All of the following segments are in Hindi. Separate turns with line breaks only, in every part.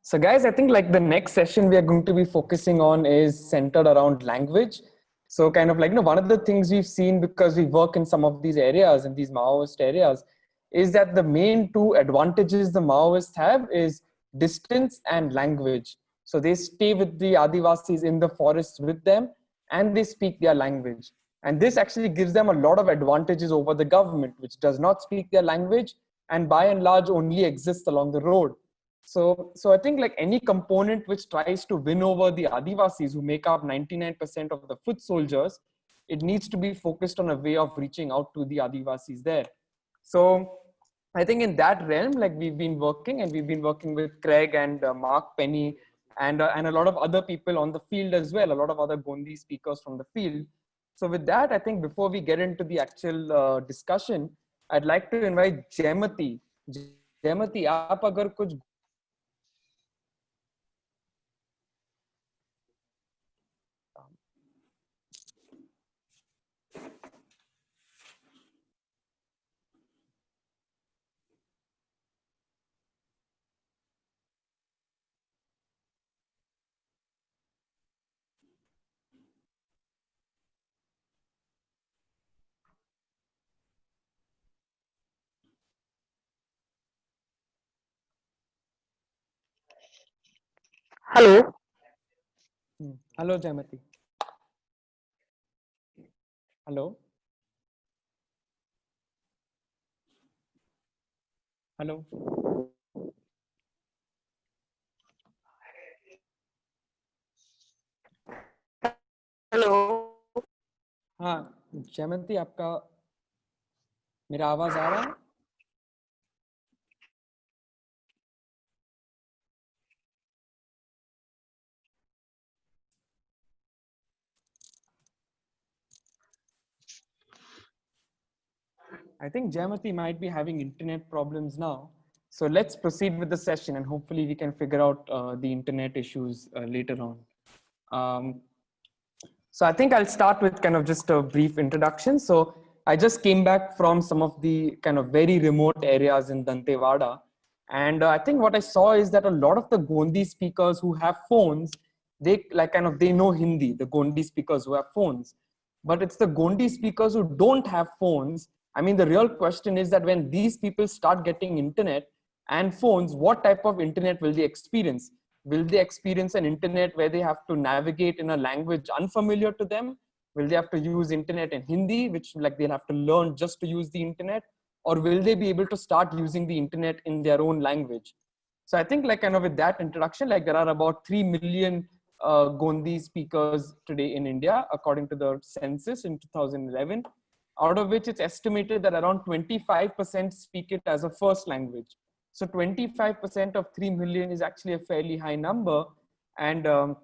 So guys, I think like the next session we are going to be focusing on is centered around language. So kind of like, one of the things we've seen because we work in some of these areas, in these Maoist areas, is that the main two advantages the Maoists have is distance and language. So they stay with the Adivasis in the forests with them and they speak their language. And this actually gives them a lot of advantages over the government, which does not speak their language and by and large only exists along the road. So I think like any component which tries to win over the Adivasis who make up 99% of the foot soldiers, it needs to be focused on a way of reaching out to the Adivasis there. So I think in that realm, like we've been working with Craig and Mark Penny and a lot of other people on the field as well, a lot of other Gondi speakers from the field. So with that, I think before we get into the actual discussion, I'd like to invite Jayamati. Jayamati, आप अगर कुछ
Hello.
Hello, Jayamati. Hello. Hello.
Hello.
हाँ, जयमंती आपका मेरा आवाज आ रहा है? I think Jayamati might be having internet problems now. So let's proceed with the session and hopefully we can figure out the internet issues later on. So I think I'll start with kind of just a brief introduction. So I just came back from some of the kind of very remote areas in Dantewada. And I think what I saw is that a lot of the Gondi speakers who have phones, they know Hindi, the Gondi speakers who have phones. But it's the Gondi speakers who don't have phones. I mean, the real question is that when these people start getting internet and phones, what type of internet will they experience? Will they experience an internet where they have to navigate in a language unfamiliar to them? Will they have to use internet in Hindi, which like they'll have to learn just to use the internet? Or will they be able to start using the internet in their own language? So I think like kind of with that introduction, like there are about 3 million Gondi speakers today in India, according to the census in 2011, out of which it's estimated that around 25% speak it as a first language. So 25% of 3 million is actually a fairly high number. And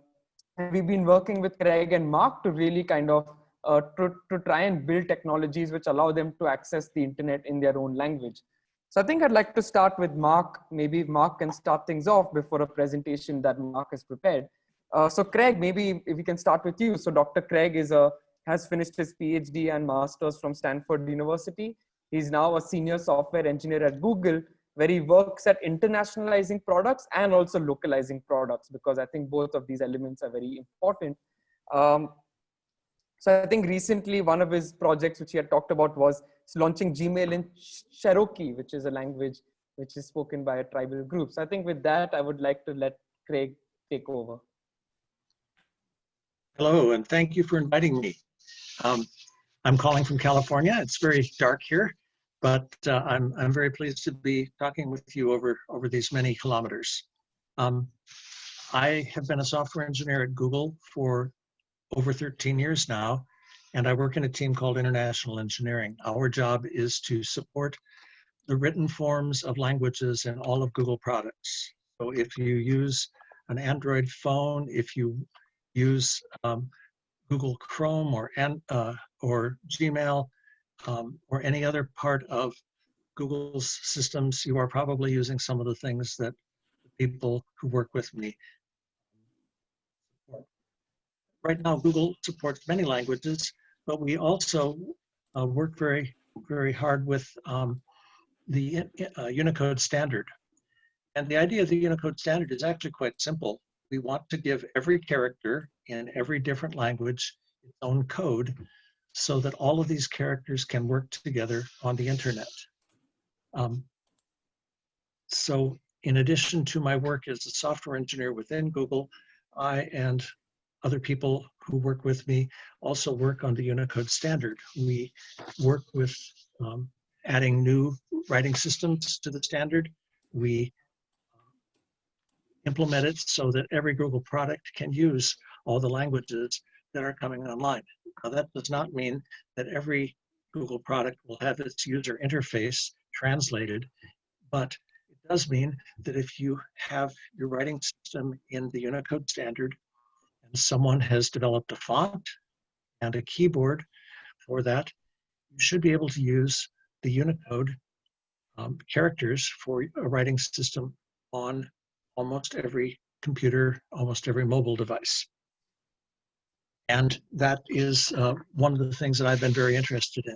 we've been working with Craig and Mark to really kind of to try and build technologies which allow them to access the internet in their own language. So I think I'd like to start with Mark. Maybe Mark can start things off before a presentation that Mark has prepared. So Craig, maybe if we can start with you. So Dr. Craig has finished his PhD and master's from Stanford University. He's now a senior software engineer at Google, where he works at internationalizing products and also localizing products, because I think both of these elements are very important. So I think recently one of his projects which he had talked about was launching Gmail in Cherokee, which is a language which is spoken by a tribal group. So I think with that, I would like to let Craig take over.
Hello, and thank you for inviting me. I'm calling from California. It's very dark here, but I'm very pleased to be talking with you over these many kilometers. I have been a software engineer at Google for over 13 years now, and I work in a team called International Engineering. Our job is to support the written forms of languages in all of Google products. So if you use an Android phone, if you use Google Chrome or Gmail or any other part of Google's systems, you are probably using some of the things that the people who work with me support. Right now, Google supports many languages, but we also work very, very hard with the Unicode standard. And the idea of the Unicode standard is actually quite simple. We want to give every character in every different language its own code so that all of these characters can work together on the internet. So in addition to my work as a software engineer within Google, I and other people who work with me also work on the Unicode standard. We work with adding new writing systems to the standard. We implement it so that every Google product can use all the languages that are coming online. Now, that does not mean that every Google product will have its user interface translated, but it does mean that if you have your writing system in the Unicode standard and someone has developed a font and a keyboard for that, you should be able to use the Unicode characters for a writing system on almost every computer, almost every mobile device. And that is one of the things that I've been very interested in.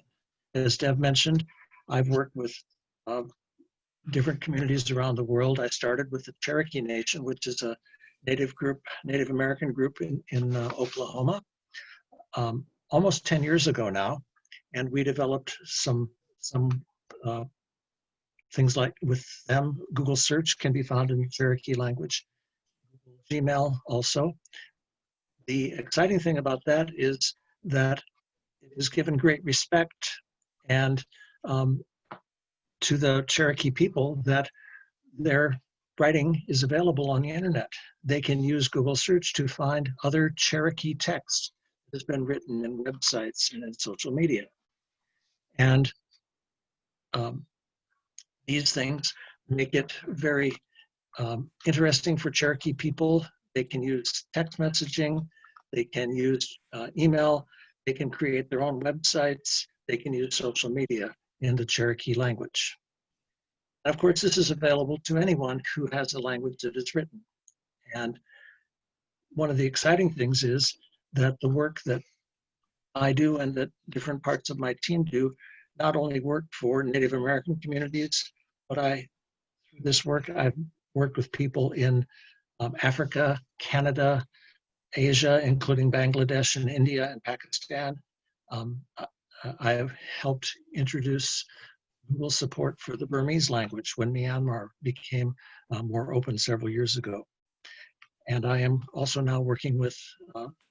As Dev mentioned, I've worked with different communities around the world. I started with the Cherokee Nation, which is a Native American group in Oklahoma, almost 10 years ago now. And we developed some things like with them, Google search can be found in the Cherokee language, Gmail also. The exciting thing about that is that it is given great respect and to the Cherokee people that their writing is available on the internet. They can use Google search to find other Cherokee text that has been written in websites and in social media. And these things make it very interesting for Cherokee people. They can use text messaging, they can use email, they can create their own websites, they can use social media in the Cherokee language. And of course, this is available to anyone who has a language that is written. And one of the exciting things is that the work that I do and that different parts of my team do not only work for Native American communities, but through this work, I've worked with people in Africa, Canada, Asia, including Bangladesh and India and Pakistan. I have helped introduce Google support for the Burmese language when Myanmar became more open several years ago. And I am also now working with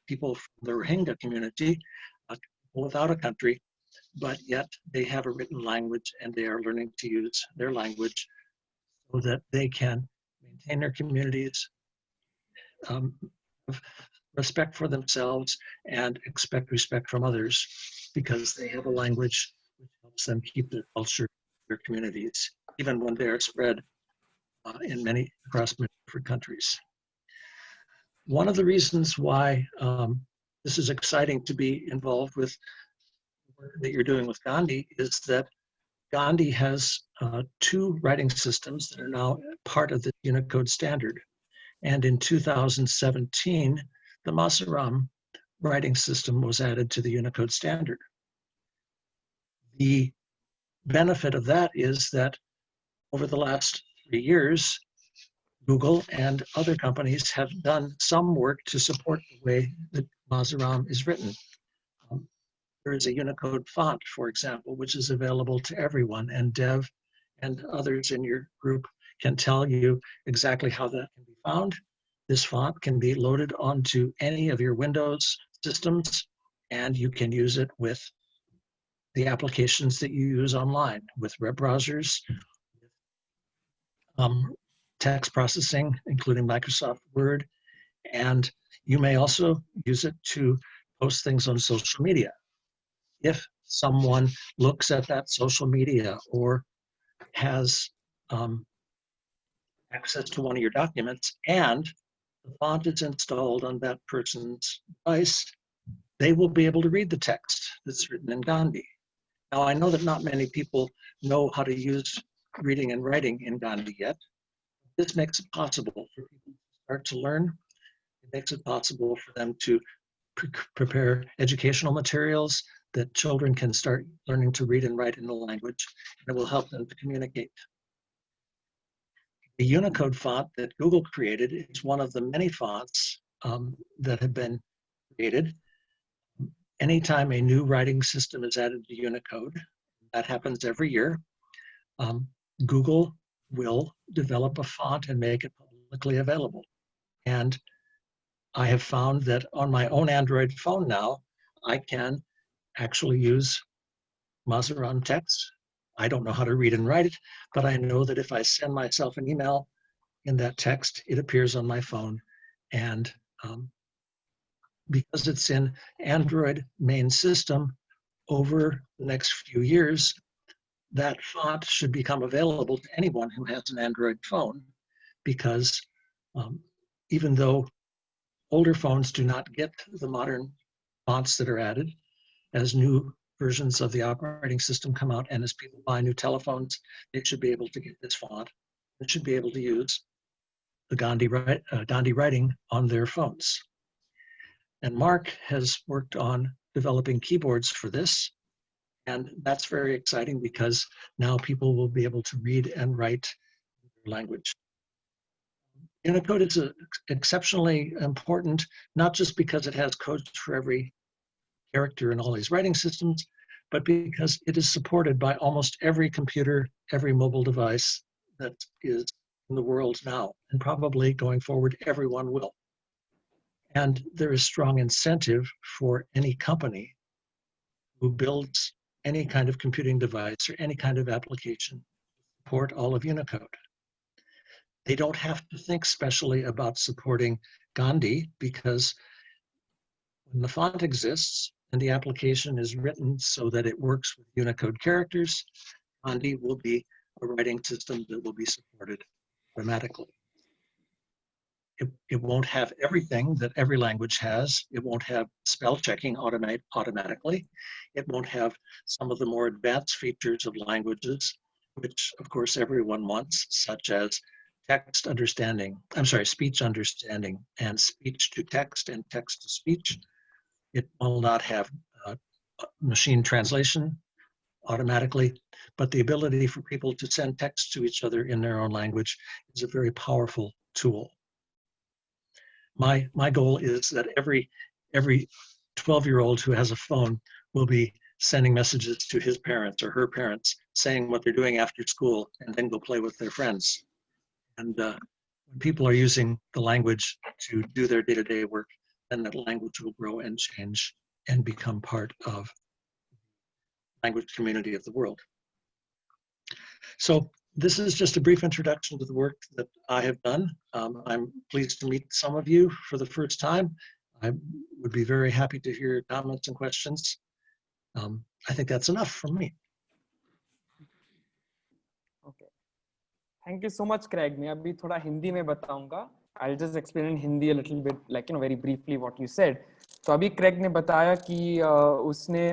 people from the Rohingya community, people without a country, but yet they have a written language and they are learning to use their language so that they can maintain their communities, have respect for themselves, and expect respect from others because they have a language which helps them keep their culture, their communities, even when they are spread across many different countries. One of the reasons why this is exciting to be involved with the work that you're doing with Gandhi is that Gandhi has two writing systems that are now part of the Unicode standard. And in 2017, the Masaram writing system was added to the Unicode standard. The benefit of that is that over the last 3 years, Google and other companies have done some work to support the way that Masaram is written. There is a Unicode font, for example, which is available to everyone, and Dev and others in your group can tell you exactly how that can be found. This font can be loaded onto any of your Windows systems, and you can use it with the applications that you use online, with web browsers, text processing, including Microsoft Word, and you may also use it to post things on social media. If someone looks at that social media or has access to one of your documents and the font is installed on that person's device, they will be able to read the text that's written in Gandhi. Now, I know that not many people know how to use reading and writing in Gandhi yet. This makes it possible for people to start to learn. It makes it possible for them to prepare educational materials that children can start learning to read and write in the language, and it will help them to communicate. The Unicode font that Google created is one of the many fonts that have been created. Anytime a new writing system is added to Unicode, that happens every year, Google will develop a font and make it publicly available. And I have found that on my own Android phone now, I can actually use Mazarin text. I don't know how to read and write it, but I know that if I send myself an email in that text, it appears on my phone. And because it's in Android main system, over the next few years, that font should become available to anyone who has an Android phone, because even though older phones do not get the modern fonts that are added, as new versions of the operating system come out and as people buy new telephones, they should be able to get this font. They should be able to use the Gandhi writing on their phones. And Mark has worked on developing keyboards for this. And that's very exciting because now people will be able to read and write their language. Unicode is exceptionally important, not just because it has codes for every character in all these writing systems, but because it is supported by almost every computer, every mobile device that is in the world now, and probably going forward, everyone will. And there is strong incentive for any company who builds any kind of computing device or any kind of application to support all of Unicode. They don't have to think specially about supporting Gandhi, because when the font exists and the application is written so that it works with Unicode characters, Gandhi will be a writing system that will be supported automatically. It won't have everything that every language has. It won't have spell checking automatically. It won't have some of the more advanced features of languages, which of course everyone wants, such as speech understanding and speech to text and text to speech. It will not have machine translation automatically, but the ability for people to send text to each other in their own language is a very powerful tool. My goal is that every 12-year-old who has a phone will be sending messages to his parents or her parents saying what they're doing after school and then go play with their friends. And when people are using the language to do their day-to-day work, then that language will grow and change and become part of the language community of the world. So this is just a brief introduction to the work that I have done. I'm pleased to meet some of you for the first time. I would be very happy to hear your comments and questions. I think that's enough from me.
Okay. Thank you so much, Craig. मैं अभी थोड़ा हिंदी में बताऊंगा. I'll just explain in Hindi a little bit, like very briefly what you said. तो अभी Craig ने बताया कि उसने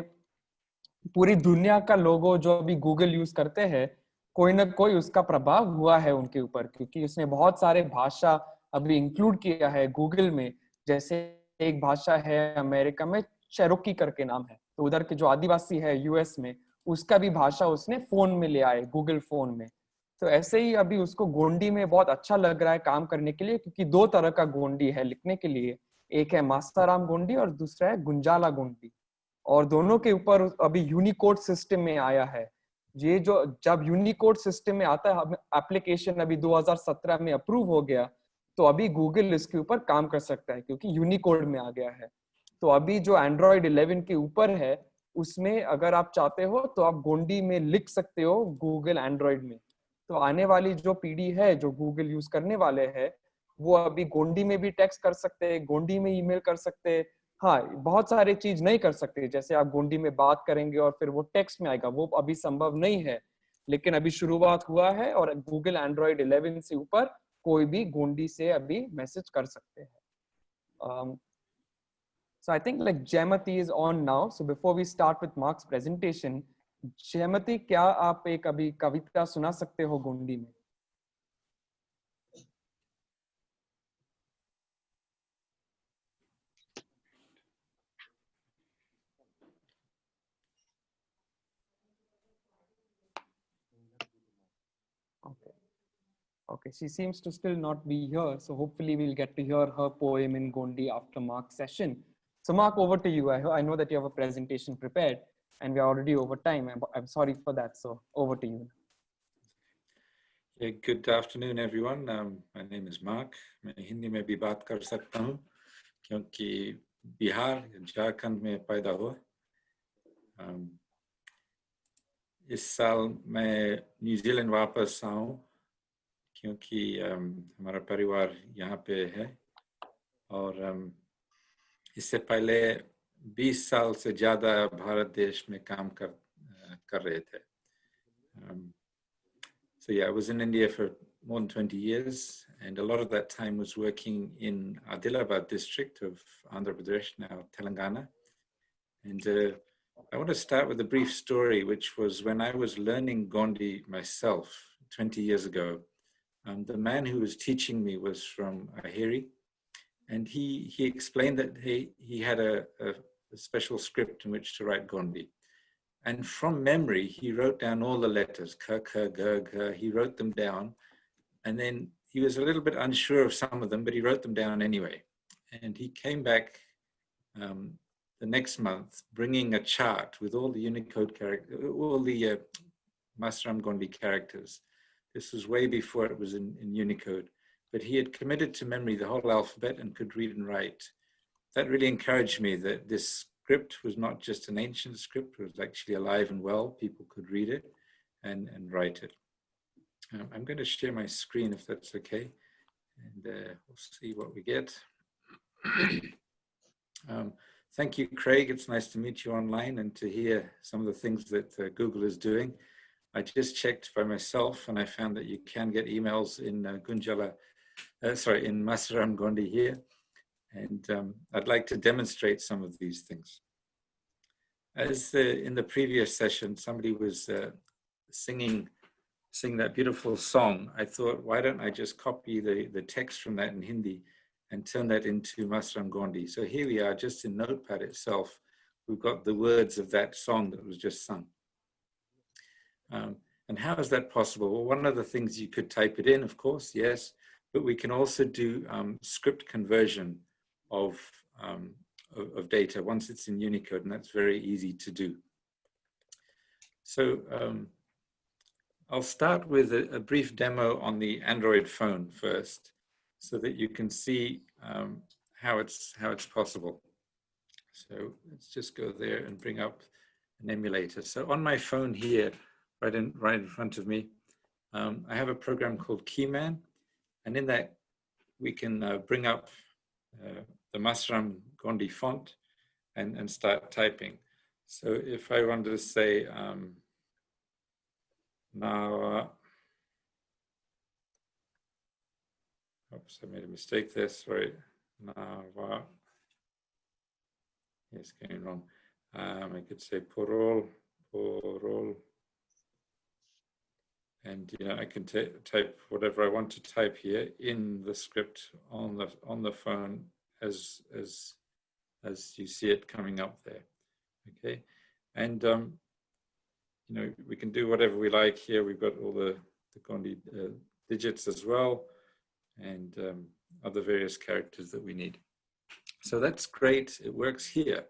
पूरी दुनिया का लोगो जो अभी गूगल यूज करते हैं, कोई ना कोई उसका प्रभाव हुआ है उनके ऊपर, क्योंकि उसने बहुत सारे भाषा अभी इंक्लूड किया है गूगल में. जैसे एक भाषा है अमेरिका में, चेरोकी करके नाम है, तो उधर के जो आदिवासी है यूएस में, उसका भी भाषा उसने फोन में ले आए, गूगल फोन में. तो ऐसे ही अभी उसको गोंडी में बहुत अच्छा लग रहा है काम करने के लिए, क्योंकि दो तरह का गोंडी है लिखने के लिए. एक है मासाराम गोंडी और दूसरा है गुंजाला गोंडी, और दोनों के ऊपर अभी यूनिकोड सिस्टम में आया है. ये जो जब यूनिकोड सिस्टम में आता है, एप्लीकेशन अभी 2017 में अप्रूव हो गया, तो अभी गूगल इसके ऊपर काम कर सकता है क्योंकि यूनिकोड में आ गया है. तो अभी जो एंड्रॉइड 11 के ऊपर है, उसमें अगर आप चाहते हो तो आप गोंडी में लिख सकते हो गूगल एंड्रॉइड में. तो आने वाली जो पीढ़ी है जो गूगल यूज करने वाले हैं, वो अभी गोंडी में भी टेक्स्ट कर सकते हैं, गोंडी में ईमेल कर सकते हैं. हाँ, बहुत सारे चीज नहीं कर सकते, जैसे आप गोंडी में बात करेंगे और फिर वो टेक्स्ट में आएगा, वो अभी संभव नहीं है. लेकिन अभी शुरुआत हुआ है और गूगल एंड्रॉइड 11 से ऊपर कोई भी गोंडी से अभी मैसेज कर सकते हैं. So I think like Jayamati is on now. So before we start with Mark's presentation, Jayamati, क्या आप एक अभी कविता सुना सकते हो गोंडी में? Okay. Okay, she seems to still not be here. So hopefully we'll get to hear her poem in Gondi after Mark's session. So Mark, over to you. I know that you have a presentation prepared and we're already over time. I'm sorry for that. So over to you.
Yeah, good afternoon, everyone. My name is Mark. मैं हिंदी में भी बात कर सकता हूँ क्योंकि बिहार झारखंड में पैदा हुआ। इस साल मैं न्यूजीलैंड वापस आऊँ क्योंकि हमारा परिवार यहाँ पे है और इससे पहले 20 साल से ज़्यादा भारत देश में काम कर रहे थे। So yeah, I was in India for more than 20 years, and a lot of that time was working in Adilabad district of Andhra Pradesh, now Telangana. And I want to start with a brief story, which was when I was learning Gondi myself 20 years ago. The man who was teaching me was from Aheri, and he explained that he had a special script in which to write Gondi. And from memory, he wrote down all the letters, ka, ka, ga, ga. He wrote them down. And then he was a little bit unsure of some of them, but he wrote them down anyway. And he came back the next month, bringing a chart with all the Unicode characters, all the Masaram Gondi characters. This was way before it was in Unicode. But he had committed to memory the whole alphabet and could read and write. That really encouraged me that this script was not just an ancient script, it was actually alive and well. People could read it and write it. I'm going to share my screen if that's okay, and we'll see what we get. Thank you, Craig. It's nice to meet you online and to hear some of the things that Google is doing. I just checked by myself and I found that you can get emails in in Masaram Gondi here. And I'd like to demonstrate some of these things. As in the previous session, somebody was singing that beautiful song. I thought, why don't I just copy the text from that in Hindi and turn that into Masaram Gondi? So here we are, just in Notepad itself, we've got the words of that song that was just sung. And how is that possible? Well, one of the things, you could type it in, of course, yes, but we can also do script conversion of data once it's in Unicode, and that's very easy to do. So I'll start with a brief demo on the Android phone first, so that you can see how it's possible. So let's just go there and bring up an emulator. So on my phone here, right in front of me, I have a program called Keyman, and in that we can bring up the Masaram Gondi font and start typing. So if I wanted to say now, oops, I made a mistake there, sorry. Now, yes, getting wrong. I could say porol, and I can type whatever I want to type here in the script on the phone as you see it coming up there. Okay, and we can do whatever we like here. We've got all the Gondi digits as well, and other various characters that we need. So that's great, it works here.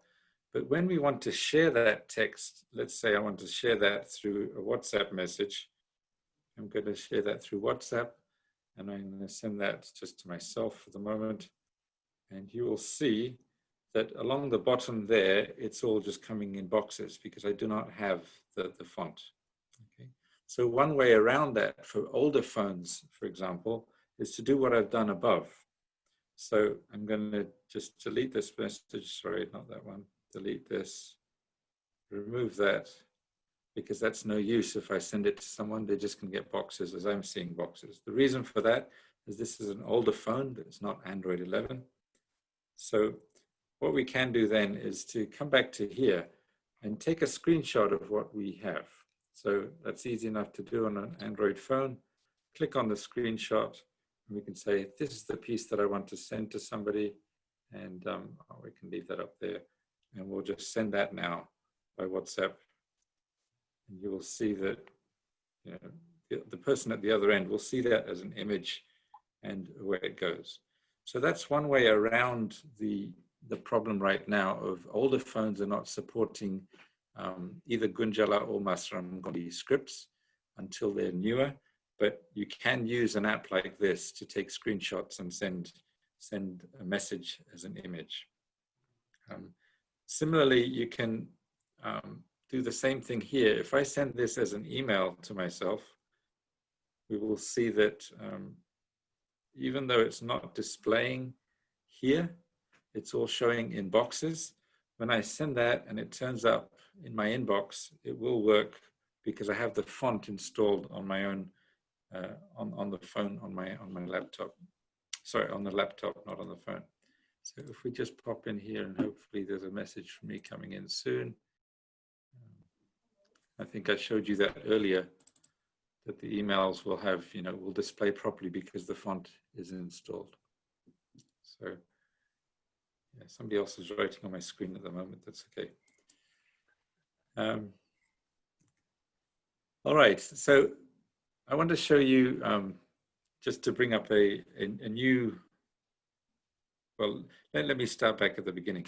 But when we want to share that text, let's say I want to share that through a WhatsApp message, I'm going to share that through WhatsApp, and I'm going to send that just to myself for the moment. And you will see that along the bottom there, it's all just coming in boxes because I do not have the font. Okay. So one way around that for older phones, for example, is to do what I've done above. So I'm going to just delete this message. Sorry, not that one. Delete this. Remove that, because that's no use. If I send it to someone, they're just going to get boxes as I'm seeing boxes. The reason for that is this is an older phone. It's not Android 11. So what we can do then is to come back to here and take a screenshot of what we have. So that's easy enough to do on an Android phone. Click on the screenshot, and we can say, this is the piece that I want to send to somebody. And we can leave that up there. And we'll just send that now by WhatsApp. And you will see that the person at the other end will see that as an image and away it goes. So that's one way around the problem right now of older phones are not supporting either Gunjala or Masram Gondi scripts until they're newer, but you can use an app like this to take screenshots and send a message as an image. Similarly, you can do the same thing here. If I send this as an email to myself, we will see that even though it's not displaying here, it's all showing in boxes. When I send that and it turns up in my inbox, it will work because I have the font installed on my own, on the phone, on my laptop. Sorry, on the laptop, not on the phone. So if we just pop in here and hopefully there's a message from me coming in soon. I think I showed you that earlier, that the emails will have, will display properly because the font is installed. So yeah, somebody else is writing on my screen at the moment. That's okay. All right, so I want to show you, just to bring up a new, well, let me start back at the beginning.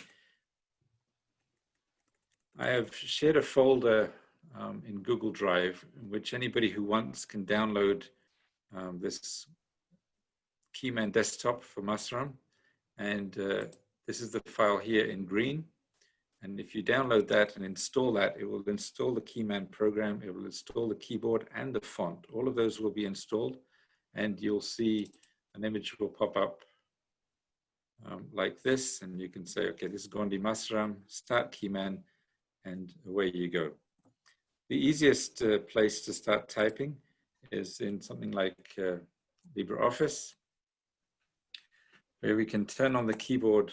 I have shared a folder in Google Drive, in which anybody who wants can download this Keyman desktop for Masram. And this is the file here in green. And if you download that and install that, it will install the Keyman program. It will install the keyboard and the font. All of those will be installed. And you'll see an image will pop up like this. And you can say, okay, this is Gondi Masram, start Keyman, and away you go. The easiest place to start typing is in something like LibreOffice, where we can turn on the keyboard.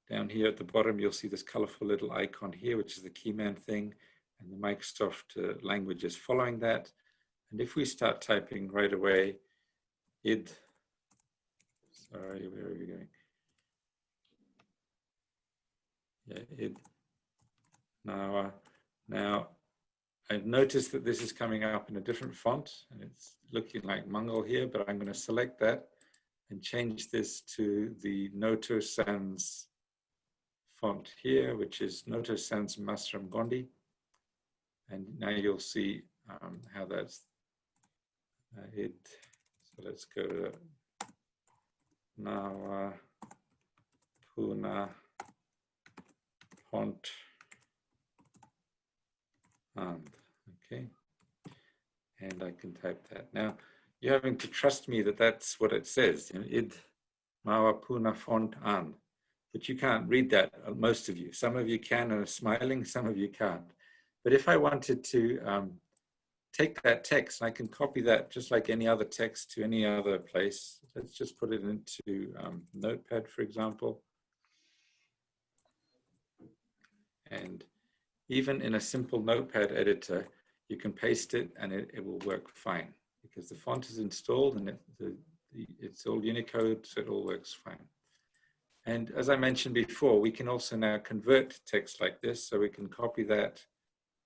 Down here at the bottom, you'll see this colorful little icon here, which is the Keyman thing, and the Microsoft language is following that. And if we start typing right away, sorry, where are we going? Yeah, Now, I've noticed that this is coming up in a different font, and it's looking like Mongol here, but I'm going to select that and change this to the Noto Sans font here, which is Noto Sans Masram Gondi. And now you'll see how that's it. So let's go to Nawa Puna font. Okay, and I can type that. Now, you're having to trust me that that's what it says, id mawa puna font and. But you can't read that, most of you. Some of you can and are smiling, some of you can't. But if I wanted to take that text, I can copy that just like any other text to any other place. Let's just put it into Notepad, for example. And even in a simple Notepad editor, you can paste it and it will work fine because the font is installed and it's all Unicode, so it all works fine. And as I mentioned before, we can also now convert text like this. So we can copy that,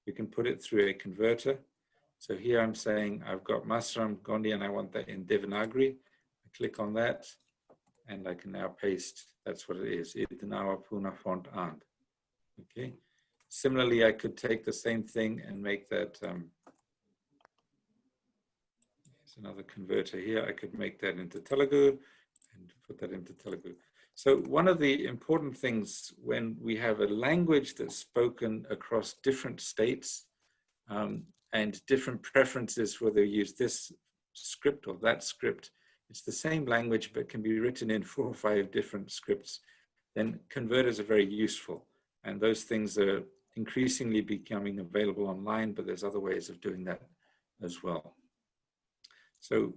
we can put it through a converter. So here I'm saying I've got Masram Gondi and I want that in Devanagari. I click on that and I can now paste, that's what it is, Idnawa Puna font and. Okay. Similarly, I could take the same thing and make that, there's another converter here. I could make that into Telugu and put that into Telugu. So one of the important things when we have a language that's spoken across different states and different preferences, whether you use this script or that script, it's the same language, but can be written in 4 or 5 different scripts, then converters are very useful. And those things are increasingly becoming available online, but there's other ways of doing that as well. So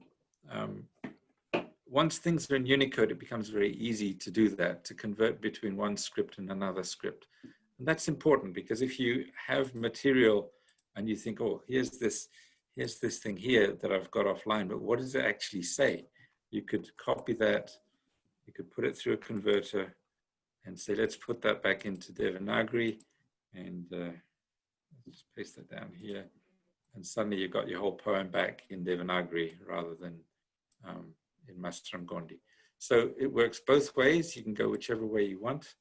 once things are in Unicode, it becomes very easy to do that, to convert between one script and another script. And that's important because if you have material and you think, oh, here's this thing here that I've got offline, but what does it actually say? You could copy that, you could put it through a converter and say, let's put that back into Devanagari and let's paste that down here. and suddenly you got your whole poem back in Devanagari rather than in Masaram Gondi. So it works both ways. You can go whichever way you want,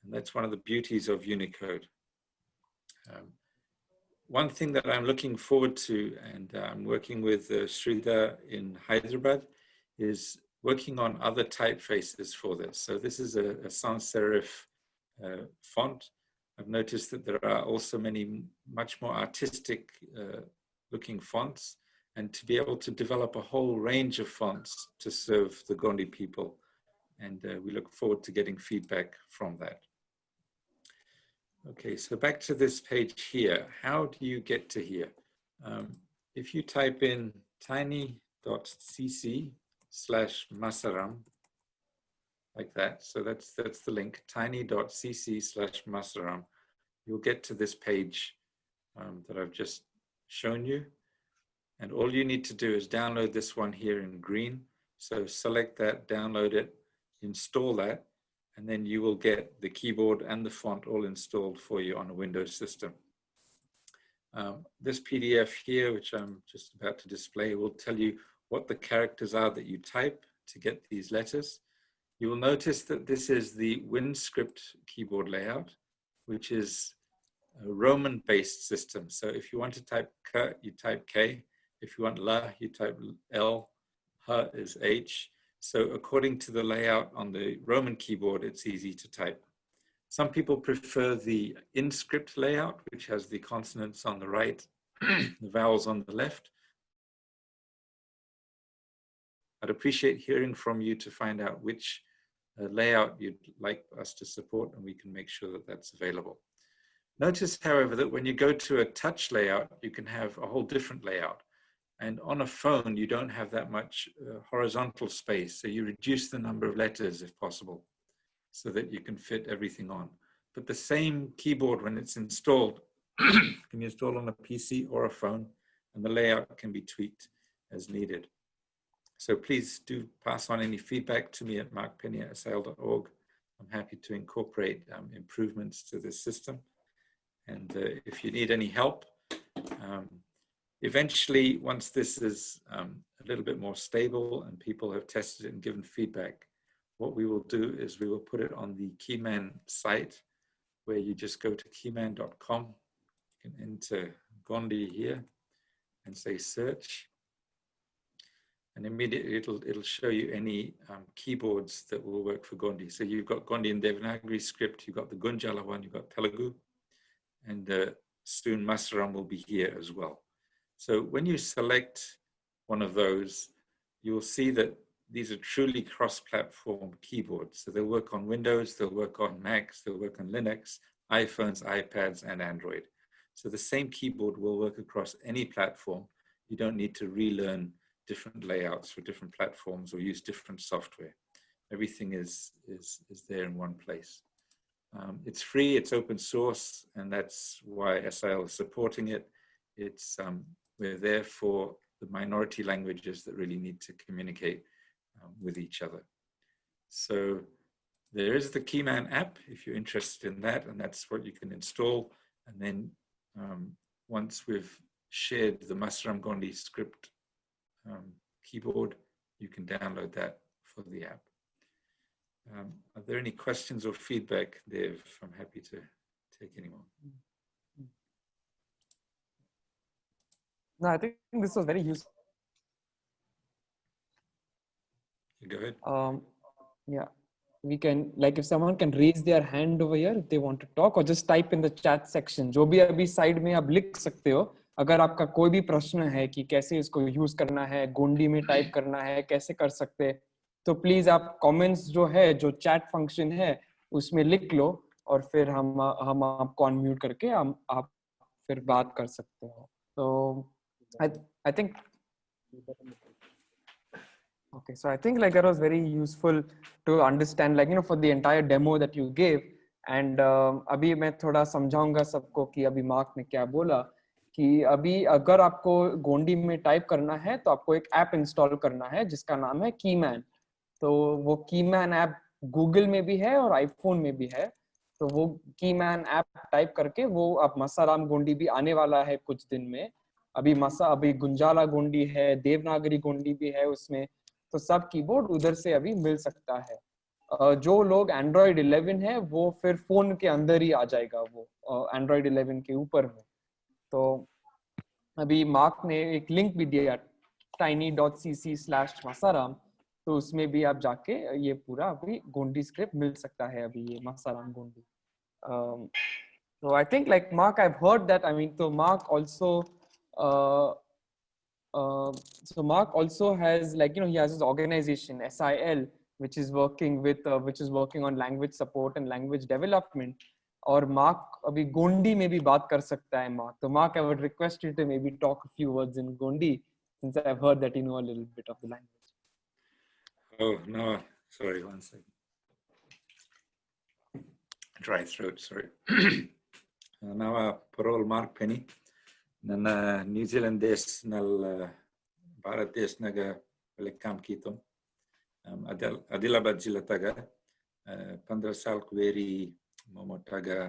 and that's one of the beauties of Unicode. One thing that I'm looking forward to, and I'm working with Sridhar in Hyderabad, is working on other typefaces for this. So this is a sans serif font. I've noticed that there are also many much more artistic looking fonts, and to be able to develop a whole range of fonts to serve the Gondi people. And we look forward to getting feedback from that. Okay, so back to this page here. How do you get to here? If you type in tiny.cc/Masaram, like that, so that's the link, tiny.cc/Masaram, you'll get to this page that I've just shown you. And all you need to do is download this one here in green. So select that, download it, install that, and then you will get the keyboard and the font all installed for you on a Windows system. This PDF here, which I'm just about to display, will tell you what the characters are that you type to get these letters. You will notice that this is the WinScript keyboard layout, which is a Roman-based system. So if you want to type K, you type K. If you want La, you type L. H is H. So according to the layout on the Roman keyboard, it's easy to type. Some people prefer the InScript layout, which has the consonants on the right, the vowels on the left. I'd appreciate hearing from you to find out which layout you'd like us to support, and we can make sure that that's available. Notice, however, that when you go to a touch layout, you can have a whole different layout. And on a phone, you don't have that much horizontal space. So you reduce the number of letters if possible, so that you can fit everything on. But the same keyboard, when it's installed, can be installed on a PC or a phone, and the layout can be tweaked as needed. So please do pass on any feedback to me at markpenny@asail.org. I'm happy to incorporate improvements to this system. And if you need any help, eventually, once this is a little bit more stable and people have tested it and given feedback, what we will do is we will put it on the Keyman site, where you just go to keyman.com. You can enter Gondi here and say search. And immediately it'll show you any keyboards that will work for Gondi. So you've got Gondi in Devanagari script, you've got the Gunjala one, you've got Telugu, and soon Masaram will be here as well. So when you select one of those, you'll see that these are truly cross-platform keyboards. So they'll work on Windows, they'll work on Macs, they'll work on Linux, iPhones, iPads, and Android. So the same keyboard will work across any platform. You don't need to relearn different layouts for different platforms or use different software. Everything is there in one place. It's free, it's open source, and that's why SIL is supporting it. It's we're there for the minority languages that really need to communicate with each other. So there is the Keyman app if you're interested in that, and that's what you can install. And then once we've shared the Masaram Gondi script keyboard, you can download that for the app. Are there any questions or feedback, Dev? I'm happy to take any more.
No, I think this was very useful.
Go ahead.
Yeah, we can, like, if someone can raise their hand over here if they want to talk, or just type in the chat section. जो भी अभी side में आप लिख सकते हो. अगर आपका कोई भी प्रश्न है कि कैसे इसको यूज करना है, गोंडी में टाइप करना है, कैसे कर सकते हैं, तो प्लीज आप कमेंट्स जो है, जो चैट फंक्शन है, उसमें लिख लो, और फिर हम आपको अनम्यूट करके आप फिर बात कर सकते हो. तो I think okay, so I think like that was very useful to understand, like, you know, for the entire demo that you gave. And अभी मैं थोड़ा समझाऊंगा सबको कि अभी मार्क ने क्या बोला, कि अभी अगर आपको गोंडी में टाइप करना है तो आपको एक ऐप इंस्टॉल करना है जिसका नाम है कीमैन. तो वो कीमैन ऐप गूगल में भी है और आईफोन में भी है. तो वो कीमैन ऐप टाइप करके वो आप मसाराम गोंडी भी आने वाला है कुछ दिन में, अभी गुंजाला गोंडी है, देवनागरी गोंडी भी है उसमें, तो सब कीबोर्ड उधर से अभी मिल सकता है। जो लोग एंड्रॉयड 11 है वो फिर फोन के अंदर ही आ जाएगा, वो एंड्रॉयड 11 के ऊपर में। तो अभी मार्क ने एक लिंक भी दिया tiny.cc/masaram, तो उसमें भी आप जाके ये पूरा अभी गोंडी स्क्रिप्ट मिल सकता है, अभी ये मासाराम Gondi. So I think like Mark, I've heard that. I mean, so Mark also, uh, so Mark also has, like, he has his organization SIL, which is working on language support and language development. और मार्क अभी गोंडी में भी बात कर सकता है मार्क। तो mark, I would request you to maybe talk a few words in Gondi, since I've heard that you know a little bit of the language.
Oh no, sorry, one second. Dry throat, sorry. Now, parole Mark Penny. Nana New Zealand des nal Bharat des naga welcome kitom. Adilabad zila taga 15 साल को वेरी मोमोटागा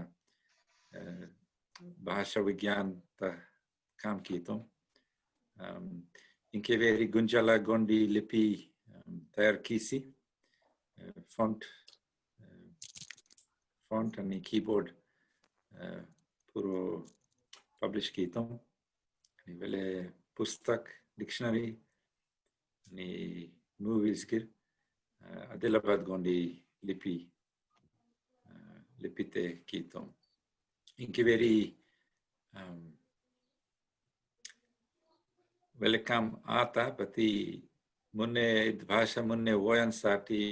भाषा विज्ञान ता काम कितों इनके वेरी गुंजाला गोंडी लिपि तैयार कीसी font आणि keyboard पूरो publish कितों नि वेले पुस्तक dictionary नि movies गिर Adilabad गोंडी लिपिते कितों इनके वेरी welcome आता पति मुन्ने भाषा मुन्ने वयन साथी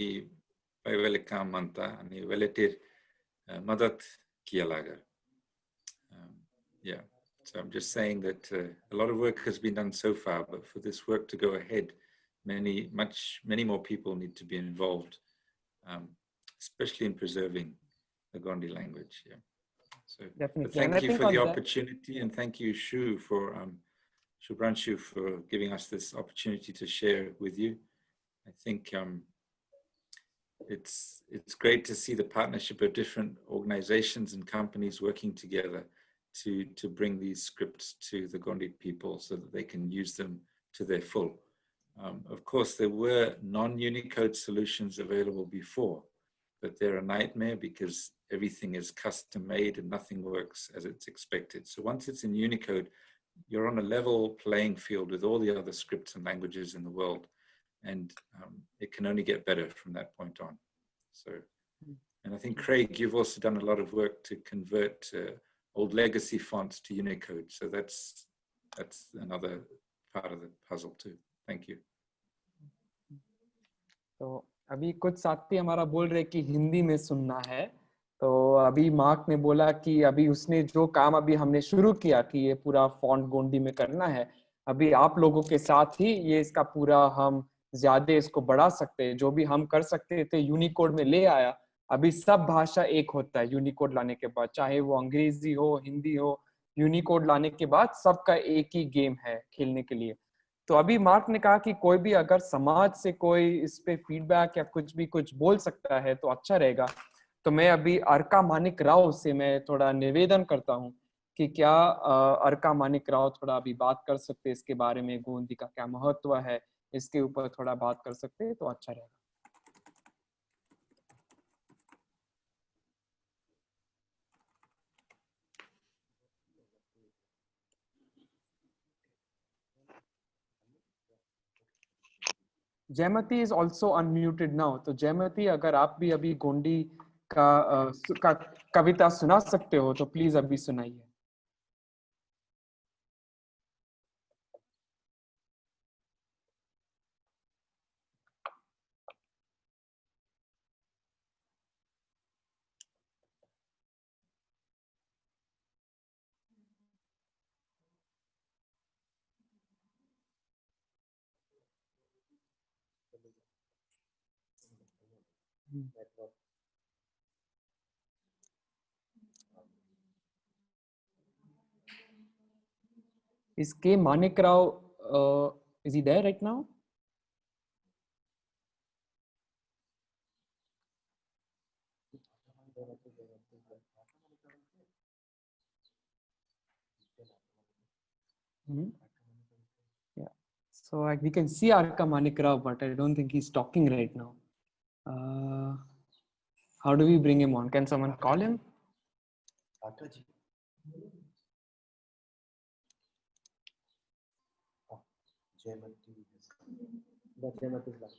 by welcome मन्ता अनि वेलेटेर मदद किया लगा। Yeah, so I'm just saying that a lot of work has been done so far, but for this work to go ahead, many more people need to be involved, especially in preserving the Gondi language. Yeah. So thank you for the opportunity, and thank you, Shu, for Shubhranshu, for giving us this opportunity to share with you. I think it's great to see the partnership of different organizations and companies working together to bring these scripts to the Gondi people so that they can use them to their full. Of course, there were non-Unicode solutions available before, but they're a nightmare because everything is custom made and nothing works as it's expected. So once it's in Unicode, you're on a level playing field with all the other scripts and languages in the world. And it can only get better from that point on. So, and I think, Craig, you've also done a lot of work to convert old legacy fonts to Unicode. So that's another part of the puzzle too. Thank you.
तो अभी कुछ साथी हमारा बोल रहे कि हिंदी में सुनना है, तो अभी मार्क ने बोला कि अभी उसने जो काम अभी हमने शुरू किया कि ये पूरा फॉन्ट गोंडी में करना है, अभी आप लोगों के साथ ही ये इसका पूरा हम ज्यादा इसको बढ़ा सकते हैं। जो भी हम कर सकते थे यूनिकोड में ले आया, अभी सब भाषा एक होता है यूनिकोड लाने के बाद, चाहे वो अंग्रेजी हो हिंदी हो, यूनिकोड लाने के बाद सबका एक ही गेम है खेलने के लिए। तो अभी मार्क ने कहा कि कोई भी अगर समाज से कोई इस पे फीडबैक या कुछ बोल सकता है तो अच्छा रहेगा। तो मैं अभी अर्का मानिक राव से मैं थोड़ा निवेदन करता हूँ कि क्या अर्का मानिक राव थोड़ा अभी बात कर सकते हैं इसके बारे में, गोंदी का क्या महत्व है, इसके ऊपर थोड़ा बात कर सकते हैं तो अच्छा रहेगा। Joymati is also unmuted now. तो जयमती, अगर आप भी अभी गोंडी का कविता सुना सकते हो तो प्लीज अभी सुनाइए। Is K Manik Rao, is he there right now? So we can see Arka Manikra, but I don't think he's talking right now. How do we bring him on? Can someone call him?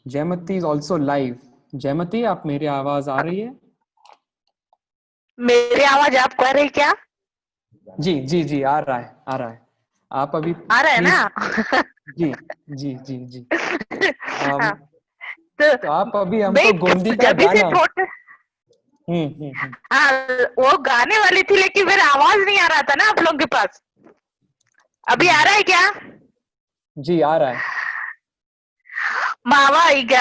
Jaymati is also live. Jaymati, आप मेरी आवाज आ रही है?
मेरी आवाज आपको आ रही क्या?
जी जी जी आ रहा है, आ रहा है. आप अभी
आ रहा है ना?
जी जी जी जी.
हाँ,
तो आप अभी हमको गोंदी का
जब से
गाना.
छोटे हाँ वो गाने वाली थी, लेकिन मेरा आवाज नहीं आ रहा था ना आप लोगों के पास. अभी आ रहा है क्या?
जी आ रहा है.
मावा ಈಗ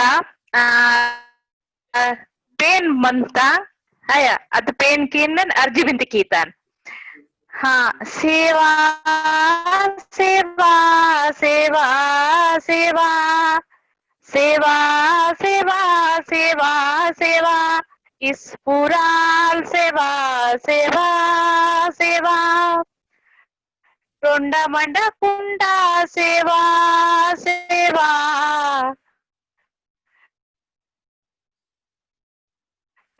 पेन मनता haya at पेन किन्नन अर्जी बिंत कीतन. हाँ, सेवा सेवा सेवा सेवा सेवा सेवा सेवा सेवा इस पुराल सेवा सेवा सेवा टोंडा मंडा कुंडा सेवा सेवा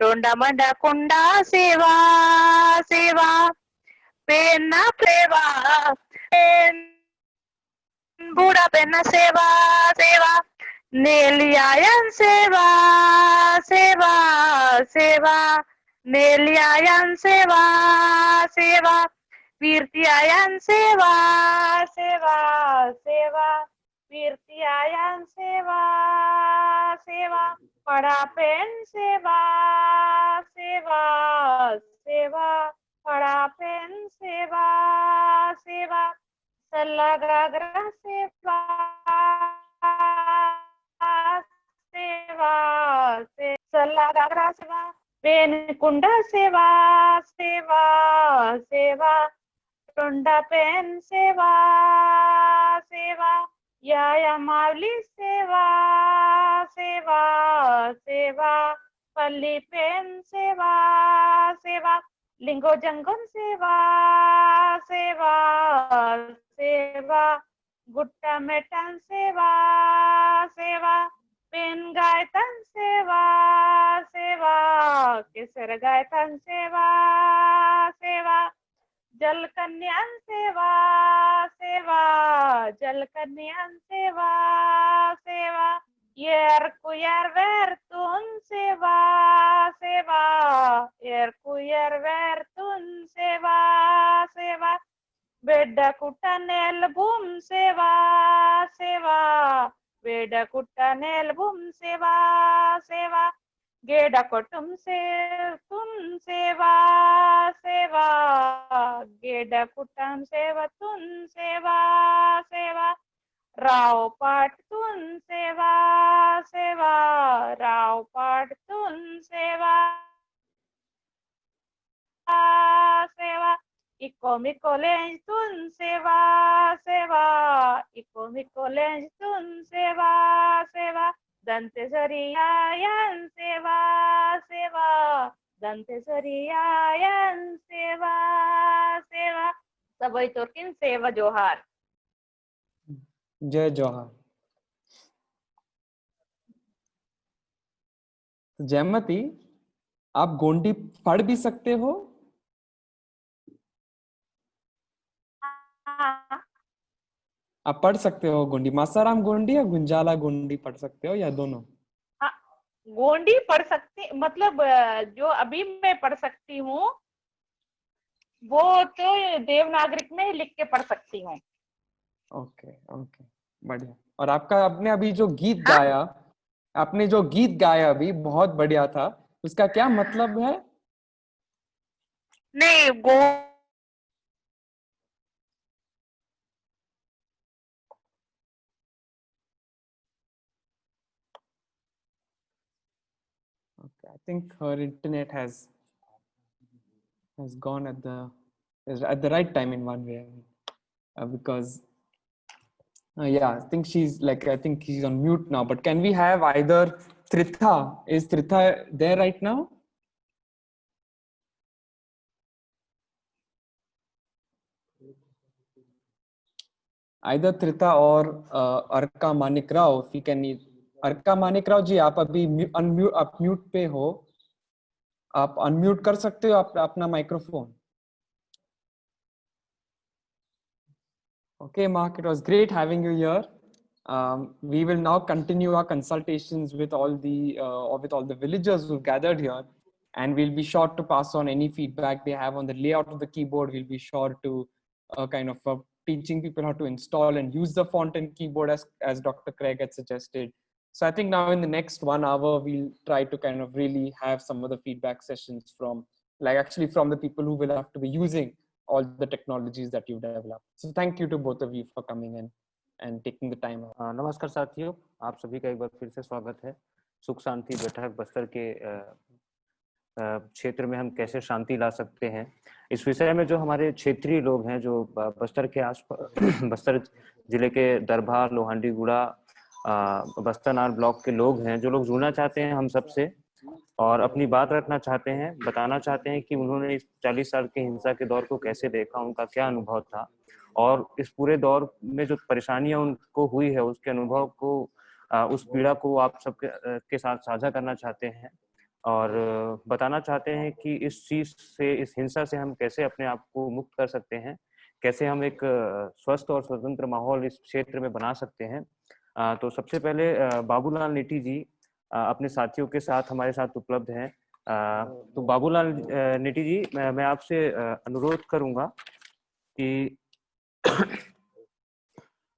टोंडा मंडा कुंडा सेवा सेवा पेन्ना सेवा पेन बूढ़ा पेन्ना सेवा सेवा नेलियायन सेवा सेवा सेवा नेलियायन सेवा सेवा वीरतियायन सेवा सेवा सेवा वीरतियायन सेवा सेवा पड़ा पेन सेवा सेवा सेवा पड़ा पेन सेवा सेवा सल्लाग्रा सेवा सेवा से सल्लाग्रा सेवा पेन कुंडा सेवा सेवा सेवा टुंडा पेन सेवा सेवा या मावली सेवा सेवा सेवा पल्ली पेन सेवा सेवा लिंगो जंगम सेवा सेवा सेवा गुट्टा मेटन सेवा सेवा पेन गायतन सेवा सेवा केसर गायतन सेवा सेवा जल कन्यान सेवा सेवा जल कन्यान सेवा सेवा yer kuyer vertun सेवा सेवा yer kuyer vertun सेवा सेवा बेडा कुट्टा नेल भूम सेवा सेवा बेडा कुट्टा नेल भूम सेवा सेवा गेडा कुटुम से तुम सेवा सेवा गेडा कुटुम सेवा तुम सेवा सेवा राव पाटतून सेवा सेवा राव पाटतून सेवा सेवा इको मिको लेंजतून सेवा सेवा इको मिको लेंजतून सेवा सेवा दंतेसरियायन सेवा सेवा दंतेसरियायन सेवा सेवा सबई तोरकिन सेवा जोहार.
जय जोहार. जयमती, आप गोंडी पढ़ भी सकते हो? आप पढ़ सकते हो गोंडी? मासाराम गोंडी या गुंजाला गोंडी पढ़ सकते हो या दोनों?
हाँ, गोंडी पढ़ सकती, मतलब जो अभी मैं पढ़ सकती हूँ वो तो देवनागरिक में लिख के पढ़ सकती हूँ.
ओके ओके, बढ़िया. और आपका आपने अभी जो गीत गाया, आपने जो गीत गाया अभी बहुत बढ़िया था. उसका क्या मतलब है?
नहीं
Okay, I think her internet has gone at the right time in one way, because yeah, I think she's on mute now. But can we have either Tritha? Is Tritha there right now? either Trita or Arka Manik Rao, if you can. Arka Manik Rao जी, आप अभी आप म्यूट पे हो, आप अनम्यूट कर सकते हो अपना microphone. Okay, Mark, it was great having you here. We will now continue our consultations with all the villagers who gathered here, and we'll be sure to pass on any feedback they have on the layout of the keyboard. We'll be sure to teaching people how to install and use the font and keyboard as Dr. Craig had suggested. So I think now in the next 1 hour, we'll try to kind of really have some of the feedback sessions from the people who will have to be using all the technologies that you've developed. So thank you to both of you for coming in and taking the time out.
नमस्कार साथियों, आप सभी का एक बार फिर से स्वागत है। सुख शांति बैठक बस्तर के क्षेत्र में हम कैसे शांति ला सकते हैं, इस विषय में जो हमारे क्षेत्रीय लोग हैं, जो बस्तर के आसपास बस्तर जिले के दरभा, लोहांडीगुड़ा, बस्तरनार ब्लॉक के लोग हैं, जो लोग जुड़ना चाहते हैं हम सबसे और अपनी बात रखना चाहते हैं, बताना चाहते हैं कि उन्होंने इस 40 साल के हिंसा के दौर को कैसे देखा, उनका क्या अनुभव था और इस पूरे दौर में जो परेशानियां उनको हुई है उसके अनुभव को, उस पीड़ा को आप सबके के साथ साझा करना चाहते हैं और बताना चाहते हैं कि इस चीज से, इस हिंसा से हम कैसे अपने आप को मुक्त कर सकते हैं, कैसे हम एक स्वस्थ और स्वतंत्र माहौल इस क्षेत्र में बना सकते हैं। तो सबसे पहले बाबूलाल नेटी जी अपने साथियों के साथ हमारे साथ उपलब्ध हैं। तो बाबूलाल नेटी जी, मैं आपसे अनुरोध करूंगा कि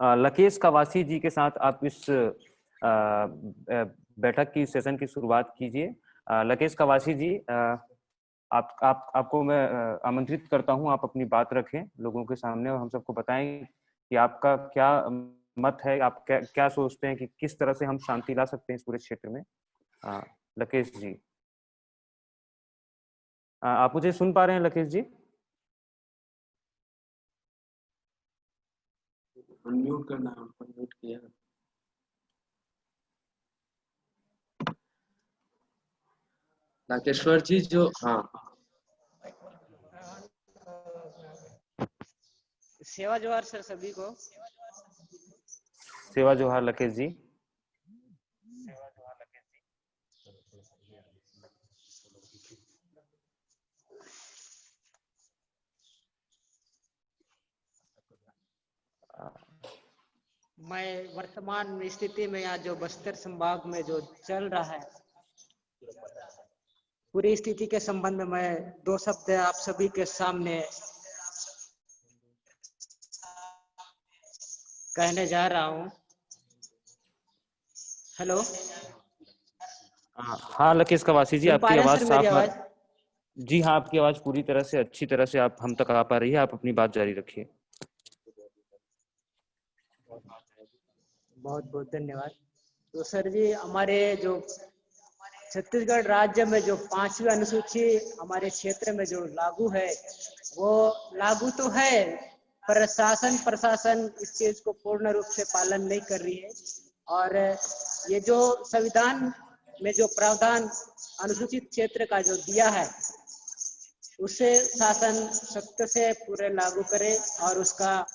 लकेश कवासी जी के साथ आप इस बैठक की सेशन की शुरुआत कीजिए। लकेश कवासी जी, आपको मैं आमंत्रित करता हूं, आप अपनी बात रखें लोगों के सामने और हम सबको बताएं कि आपका क्या मत है, आप क्या सोचते हैं कि किस तरह से हम शांति ला सकते हैं इस पूरे क्षेत्र में। लकेश जी, आप मुझे सुन पा रहे हैं लकेश जी?
अनम्यूट करना, अनम्यूट किया। नागेश्वर जी जो, हाँ,
सेवा जोहार सर सभी को।
सेवा जोहार लकेश जी।
मैं वर्तमान स्थिति में यहाँ जो बस्तर संभाग में जो चल रहा है, पूरी स्थिति के संबंध में मैं 2 शब्द आप सभी के सामने कहने जा रहा हूँ। हेलो,
हाँ लकेश कवासी जी, आपकी आवाज साफ। जी हाँ, आपकी आवाज पूरी तरह से अच्छी तरह से आप हम तक आ पा रही है, आप अपनी बात जारी रखिए।
बहुत बहुत धन्यवाद। तो सर जी, हमारे जो छत्तीसगढ़ राज्य में जो 5वीं अनुसूची हमारे क्षेत्र में जो लागू है, वो लागू तो है पर शासन प्रशासन इस चीज को पूर्ण रूप से पालन नहीं कर रही है और ये जो संविधान में जो प्रावधान अनुसूचित क्षेत्र का जो दिया है, उसे शासन सख्त से पूरे लागू करे और उसका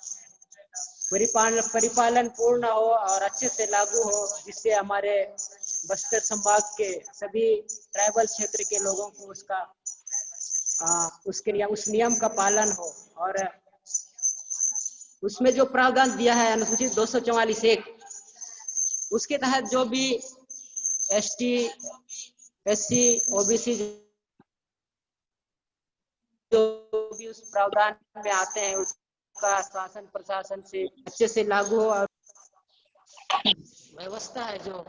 परिपालन पूर्ण हो और अच्छे से लागू हो, जिससे हमारे बस्तर संभाग के सभी ट्राइबल क्षेत्र के लोगों को उसका उस नियम का पालन हो। और उसमें जो प्रावधान दिया है अनुसूचित 244(1), उसके तहत जो भी एसटी, एससी, ओबीसी जो भी उस प्रावधान में आते हैं, उसका शासन प्रशासन से अच्छे से लागू हो और व्यवस्था है जो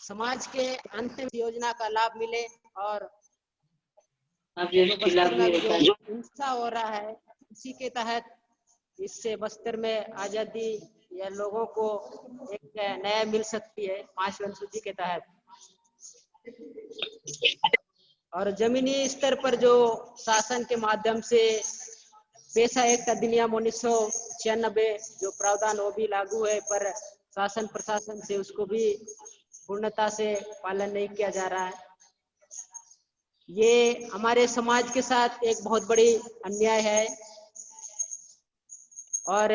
समाज के अंतिम योजना का लाभ मिले और बस्तर में जो हिंसा हो रहा है, इसी के तहत इससे बस्तर में आजादी या लोगों को एक नया मिल सकती है 5वीं अनुसूची के तहत। और जमीनी स्तर पर जो शासन के माध्यम से पेशा एक्ट अधिनियम 1996 जो प्रावधान वो भी लागू है, पर शासन प्रशासन से उसको भी पूर्णता से पालन नहीं किया जा रहा है। ये हमारे समाज के साथ एक बहुत बड़ी अन्याय है और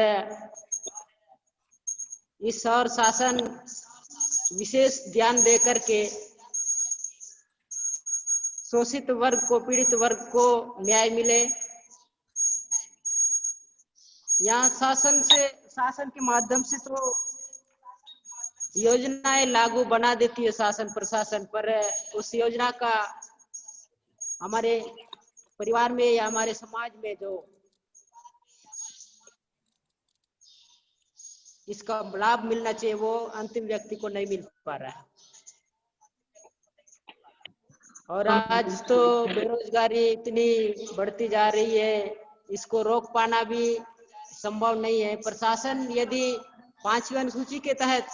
इस और शासन विशेष ध्यान दे करके शोषित वर्ग को, पीड़ित वर्ग को न्याय मिले। यहाँ शासन के माध्यम से तो योजनाएं लागू बना देती है शासन प्रशासन, पर उस योजना का हमारे परिवार में या हमारे समाज में जो इसका लाभ मिलना चाहिए वो अंतिम व्यक्ति को नहीं मिल पा रहा है। और आज तो बेरोजगारी इतनी बढ़ती जा रही है, इसको रोक पाना भी संभव नहीं है। प्रशासन यदि 5वीं अनुसूची के तहत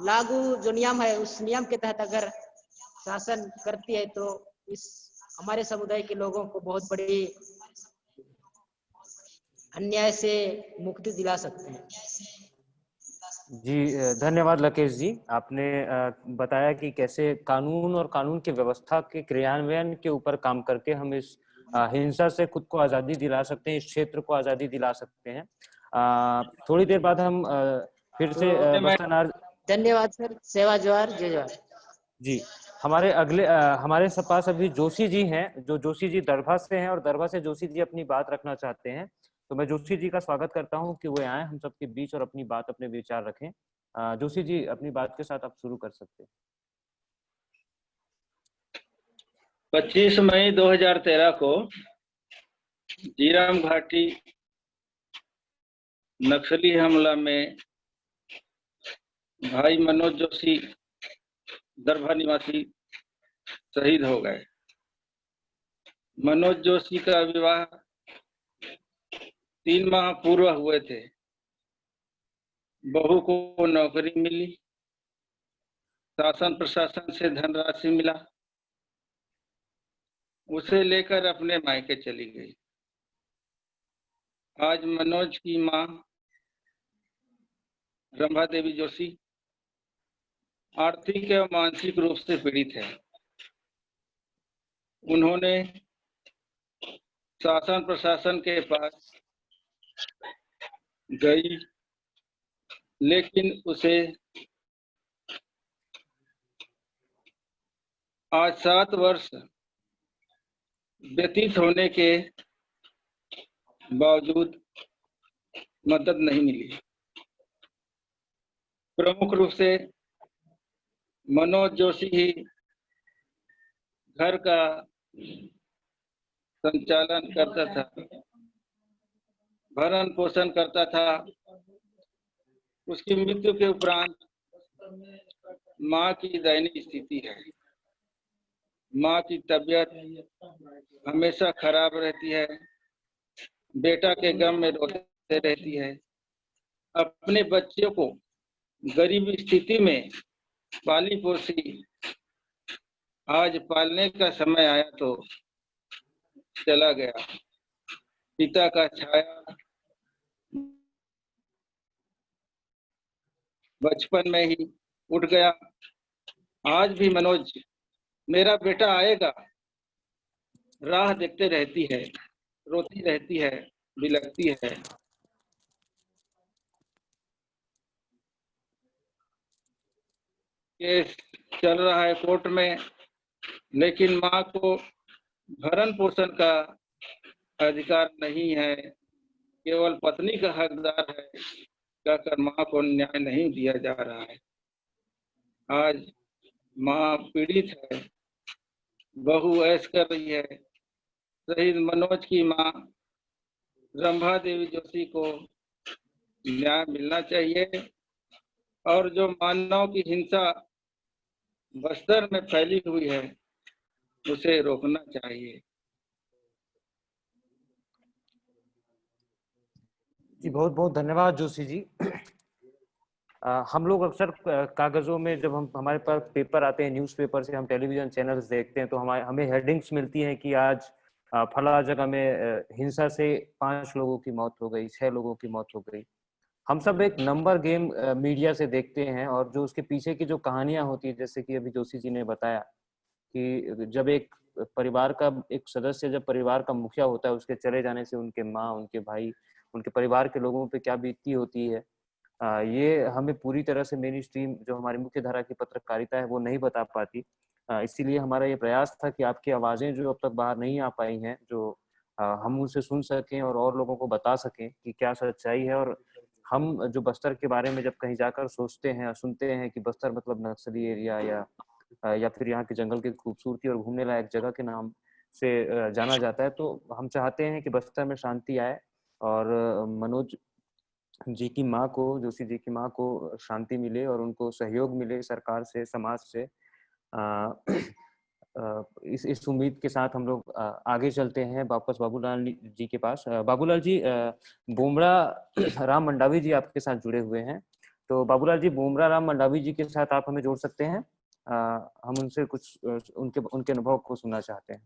लागू जो नियम है उस नियम के तहत अगर शासन करती है तो इस हमारे समुदाय के लोगों को बहुत बड़ी अन्याय से मुक्ति दिला सकते हैं।
जी धन्यवाद लकेश जी, आपने बताया कि कैसे कानून और कानून की व्यवस्था के क्रियान्वयन के ऊपर काम करके हम इस हिंसा से खुद को आजादी दिला सकते हैं, इस क्षेत्र को आजादी दिला सकते हैं। थोड़ी देर बाद हम फिर से
धन्यवाद सर। सेवा जोहार, जय जोहार
जी। हमारे पास अभी जोशी जी हैं, जो जोशी जी दरभा से हैं और दरभा से जोशी जी अपनी बात रखना चाहते हैं। तो मैं जोशी जी का स्वागत करता हूं कि वो आए हम सबके बीच और अपनी बात, अपने विचार रखें। जोशी जी अपनी बात के साथ आप शुरू कर सकते हैं।
25 मई 2013 को जीराम घाटी नक्सली हमला में भाई मनोज जोशी दरभा निवासी शहीद हो गए। मनोज जोशी का विवाह 3 माह पूर्व हुए थे। बहू को नौकरी मिली, शासन प्रशासन से धनराशि मिला, उसे लेकर अपने मायके चली गई। आज मनोज की मां रंभा देवी जोशी आर्थिक एवं मानसिक रूप से पीड़ित है। उन्होंने शासन प्रशासन के पास गई, लेकिन उसे आज 7 वर्ष व्यतीत होने के बावजूद मदद नहीं मिली। प्रमुख रूप से मनोज जोशी ही घर का संचालन करता था, भरण पोषण करता था। उसकी मृत्यु के उपरांत मां की दयनीय स्थिति है। मां की तबीयत हमेशा खराब रहती है, बेटा के गम में रोते रहती है। अपने बच्चों को गरीब स्थिति में पाली पोसी, आज पालने का समय आया तो चला गया। पिता का छाया बचपन में ही उठ गया। आज भी मनोज मेरा बेटा आएगा राह देखते रहती है, रोती रहती है, बिलखती है। केस चल रहा है कोर्ट में, लेकिन मां को भरण पोषण का अधिकार नहीं है, केवल पत्नी का हकदार है कहकर मां को न्याय नहीं दिया जा रहा है। आज मां पीड़ित है, बहू ऐश कर रही है। शहीद मनोज की मां रंभा देवी जोशी को न्याय मिलना चाहिए और जो मानव की हिंसा बस्तर में फैली हुई है उसे रोकना चाहिए।
जी बहुत बहुत धन्यवाद जोशी जी। हम लोग अक्सर कागजों में जब हमारे पास पेपर आते हैं, न्यूज़पेपर से हम टेलीविजन चैनल्स देखते हैं तो हमें हेडिंग्स मिलती हैं कि आज फला जगह में हिंसा से 5 लोगों की मौत हो गई, 6 लोगों की मौत हो गई। हम सब एक नंबर गेम मीडिया से देखते हैं और जो उसके पीछे की जो कहानियां होती है, जैसे कि अभी जोशी जी ने बताया कि जब एक परिवार का एक सदस्य, जब परिवार का मुखिया होता है, उसके चले जाने से उनके माँ, उनके भाई, उनके परिवार के लोगों पे क्या बीतती होती है। ये हमें पूरी तरह से मेन स्ट्रीम जो हमारी मुख्य धारा की पत्रकारिता है वो नहीं बता पाती। इसीलिए हमारा ये प्रयास था कि आपकी आवाज़ें जो अब तक बाहर नहीं आ पाई हैं, जो हम उनसे सुन सकें और लोगों को बता सकें कि क्या सच्चाई है। और हम जो बस्तर के बारे में जब कहीं जाकर सोचते हैं, सुनते हैं कि बस्तर मतलब नक्सली एरिया या फिर यहाँ के जंगल की खूबसूरती और घूमने लायक जगह के नाम से जाना जाता है, तो हम चाहते हैं कि बस्तर में शांति आए और मनोज जी की माँ को, जोशी जी की माँ को शांति मिले और उनको सहयोग मिले सरकार से, समाज से। इस उम्मीद के साथ हम लोग आगे चलते हैं वापस बाबूलाल जी के पास। बाबूलाल जी, बोमरा राम मंडावी जी आपके साथ जुड़े हुए हैं, तो बाबूलाल जी, बोमरा राम मंडावी जी के साथ आप हमें जोड़ सकते हैं? हम उनसे कुछ उनके अनुभव को सुनना चाहते हैं।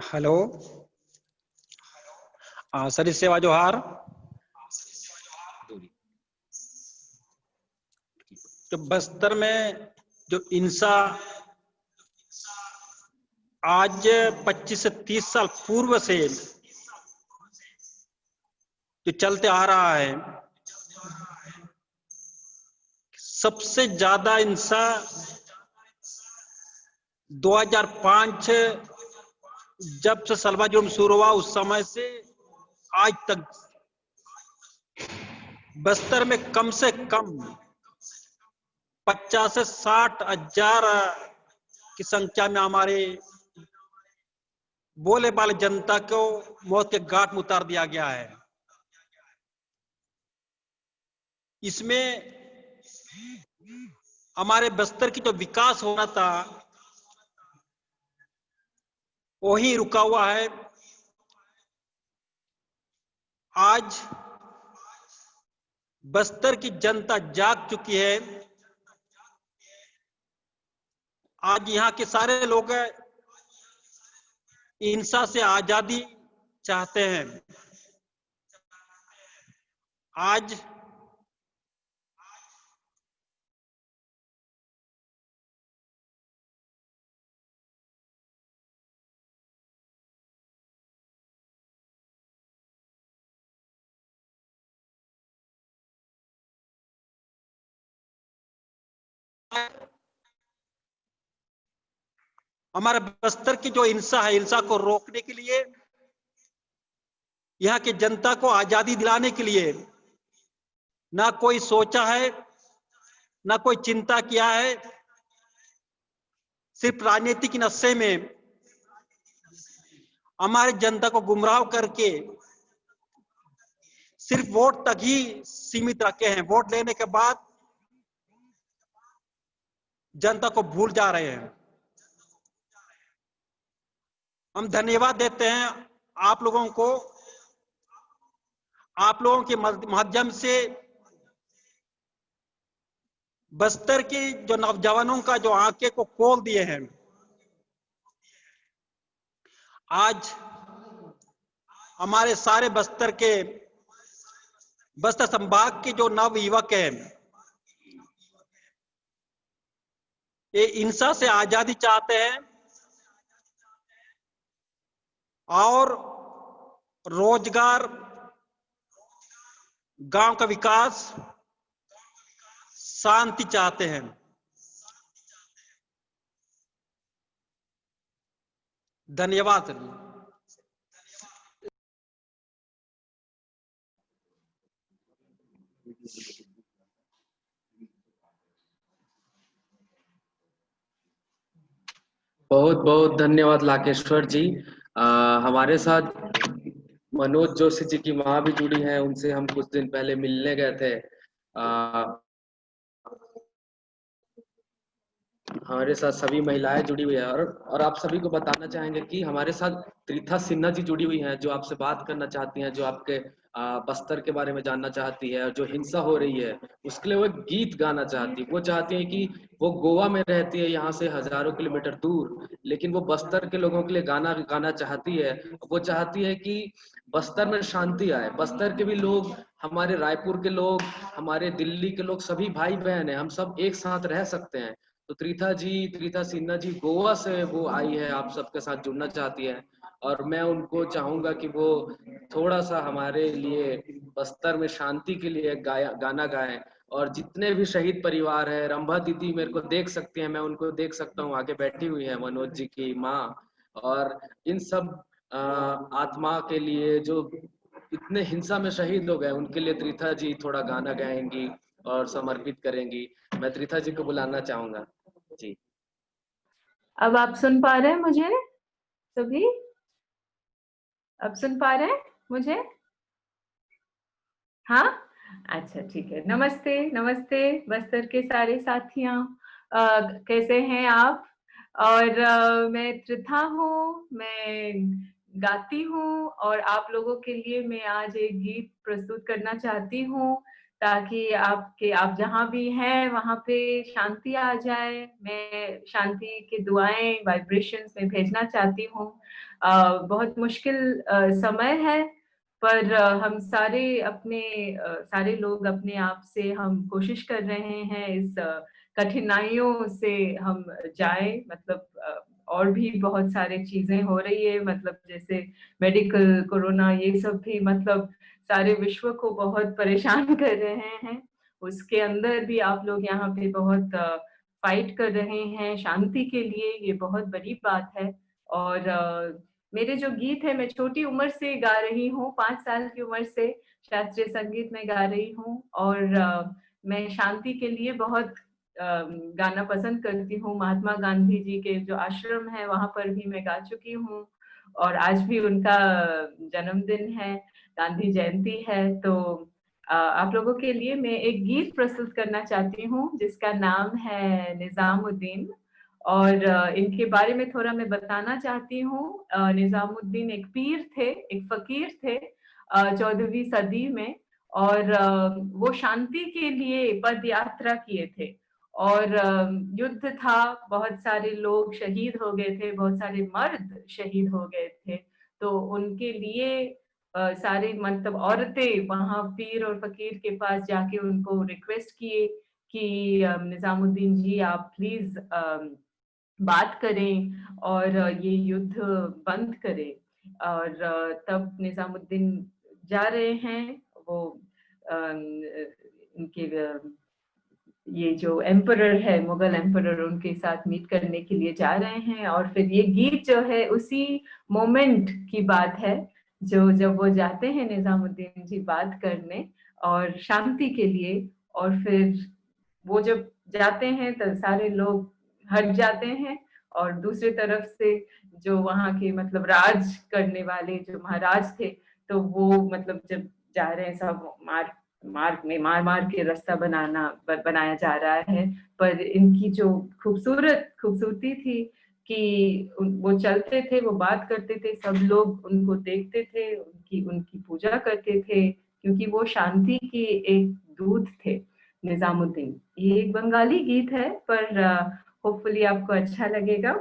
हेलो, सर सेवा जोहार। तो बस्तर में जो इंसा आज 25 से 30 साल पूर्व से जो चलते आ रहा है, सबसे ज्यादा इंसा 2005 जब से सलवा जुर्म शुरू हुआ उस समय से आज तक बस्तर में कम से कम 50 से 60 हजार की संख्या में हमारे बोले वाले जनता को मौत के घाट में उतार दिया गया है। इसमें हमारे बस्तर की जो विकास होना था वही रुका हुआ है। आज बस्तर की जनता जाग चुकी है। आज यहाँ के सारे लोग हिंसा से आजादी चाहते हैं। आज हमारे बस्तर की जो हिंसा है, हिंसा को रोकने के लिए, यहाँ की जनता को आजादी दिलाने के लिए ना कोई सोचा है, ना कोई चिंता किया है। सिर्फ राजनीति की नशे में हमारे जनता को गुमराह करके सिर्फ वोट तक ही सीमित रखे हैं। वोट लेने के बाद जनता को भूल जा रहे हैं। हम धन्यवाद देते हैं आप लोगों को, आप लोगों के माध्यम से बस्तर के जो नौजवानों का जो आंखें को खोल दिए हैं। आज हमारे सारे बस्तर संभाग के जो नव युवक हैं, ये हिंसा से आजादी चाहते हैं और रोजगार, गांव का विकास, शांति चाहते हैं। धन्यवाद।
बहुत बहुत धन्यवाद लाकेश्वर जी। हमारे साथ मनोज जोशी जी की माँ भी जुड़ी है, उनसे हम कुछ दिन पहले मिलने गए थे। हमारे साथ सभी महिलाएं जुड़ी हुई है और आप सभी को बताना चाहेंगे कि हमारे साथ त्रिथा सिन्हा जी जुड़ी हुई हैं, जो आपसे बात करना चाहती हैं, जो आपके बस्तर के बारे में जानना चाहती है, और जो हिंसा हो रही है उसके लिए वो एक गीत गाना चाहती है। वो चाहती है कि वो गोवा में रहती है यहाँ से हजारों किलोमीटर दूर, लेकिन वो बस्तर के लोगों के लिए गाना गाना चाहती है। वो चाहती है कि बस्तर में शांति आए। बस्तर के भी लोग, हमारे रायपुर के लोग, हमारे दिल्ली के लोग सभी भाई बहन हैं, हम सब एक साथ रह सकते हैं। तो त्रिथा सिन्हा जी गोवा से वो आई है, आप सबके साथ जुड़ना चाहती है, और मैं उनको चाहूंगा कि वो थोड़ा सा हमारे लिए बस्तर में शांति के लिए गाना गाएं। और जितने भी शहीद परिवार है, रंभा दीदी मेरे को देख सकती हैं, मैं उनको देख सकता हूँ, आगे बैठी हुई है मनोज जी की माँ, और इन सब आत्मा के लिए जो इतने हिंसा में शहीद हो गए, उनके लिए त्रिथा जी थोड़ा गाना गाएंगी और समर्पित करेंगी। मैं त्रिथा जी को बुलाना चाहूंगा जी।
अब आप सुन पा रहे हैं मुझे सभी? अब सुन पा रहे हैं मुझे? हाँ, अच्छा ठीक है। नमस्ते, नमस्ते बस्तर के सारे साथियों, कैसे हैं आप? और मैं त्रिथा हूँ, मैं गाती हूँ, और आप लोगों के लिए मैं आज एक गीत प्रस्तुत करना चाहती हूँ, ताकि आप जहाँ भी हैं वहाँ पे शांति आ जाए। मैं शांति की दुआएं वाइब्रेशंस में भेजना चाहती हूँ। बहुत मुश्किल समय है, पर हम सारे लोग अपने आप से हम कोशिश कर रहे हैं इस कठिनाइयों से हम जाए। मतलब और भी बहुत सारी चीजें हो रही है, मतलब जैसे मेडिकल कोरोना, ये सब भी मतलब सारे विश्व को बहुत परेशान कर रहे हैं। उसके अंदर भी आप लोग यहाँ पे बहुत फाइट कर रहे हैं शांति के लिए, ये बहुत बड़ी बात है। और मेरे जो गीत है, मैं छोटी उम्र से गा रही हूँ, 5 साल की उम्र से शास्त्रीय संगीत में गा रही हूँ, और मैं शांति के लिए बहुत गाना पसंद करती हूँ। महात्मा गांधी जी के जो आश्रम है वहां पर भी मैं गा चुकी हूँ, और आज भी उनका जन्मदिन है, गांधी जयंती है। तो आप लोगों के लिए मैं एक गीत प्रस्तुत करना चाहती हूँ जिसका नाम है निजामुद्दीन, और इनके बारे में थोड़ा मैं बताना चाहती हूँ। निजामुद्दीन एक पीर थे, एक फकीर थे 14वीं सदी में, और वो शांति के लिए पद यात्रा किए थे, और युद्ध था, बहुत सारे लोग शहीद हो गए थे, बहुत सारे मर्द शहीद हो गए थे। तो उनके लिए सारे मतलब औरतें वहां पीर और फकीर के पास जाके उनको रिक्वेस्ट किए कि निजामुद्दीन जी आप प्लीज बात करें और ये युद्ध बंद करें। और तब निजामुद्दीन जा रहे हैं, वो उनके ये जो एम्परर है, मुगल एम्परर, उनके साथ मीट करने के लिए जा रहे हैं। और फिर ये गीत जो है उसी मोमेंट की बात है, जो जब वो जाते हैं निजामुद्दीन जी बात करने और शांति के लिए, और फिर वो जब जाते हैं तो सारे लोग हट जाते हैं, और दूसरी तरफ से जो वहाँ के मतलब राज करने वाले जो महाराज थे, तो वो मतलब जब जा रहे हैं, सब मार के रास्ता बनाया जा रहा है। पर इनकी जो खूबसूरती थी कि वो चलते थे, वो बात करते थे, सब लोग उनको देखते थे, उनकी पूजा करते थे, क्योंकि वो शांति के एक दूत थे निजामुद्दीन। ये एक बंगाली गीत है, पर होपफुली आपको अच्छा लगेगा।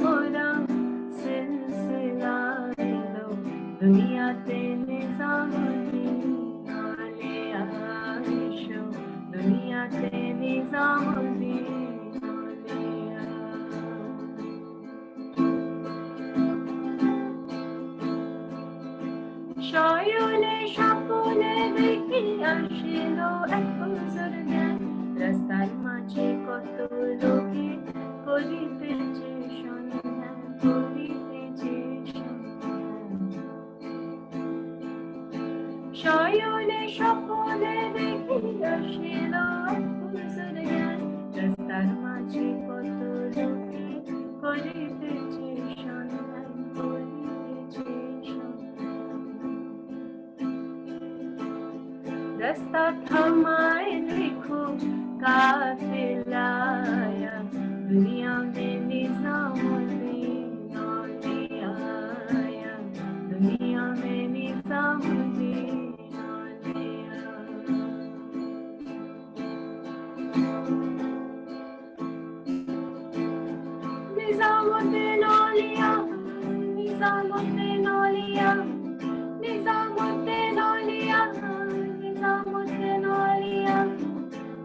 मोरा सिलसिला लो दुनिया ते निजामुद्दीन आले आयशो दुनिया ते निजामुद्दीन आले Şayole şapole দেখি আসিলো এক বুজুর্গান রাস্তার মাঝে কত লোকে করিতেছে সন্ধান করিতেছে সন্ধান শয়নে স্বপনে দেখি আসিলো এক বুজুর্গান রাস্তার মাঝে কত লোকে করিতেছে সন্ধান করিতেছে সন্ধান रास्ता थमाए देखो काफिला आया दुनिया में निजामुद्दीन आया दुनिया में निजामुद्दीन आया निजामुद्दीन आया निजामुद्दीन आया निजामुद्दीन आया Nizamuddin Auliya, Nizamuddin Auliya,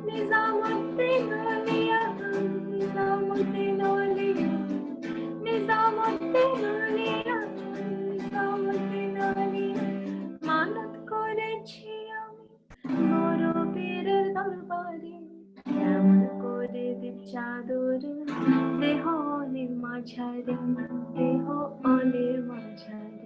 Nizamuddin Auliya, Nizamuddin Auliya, Nizamuddin Auliya. Manat korechi ami boro pirer darbare, kemon kore dib chador deho olir majhare, deho olir majhare.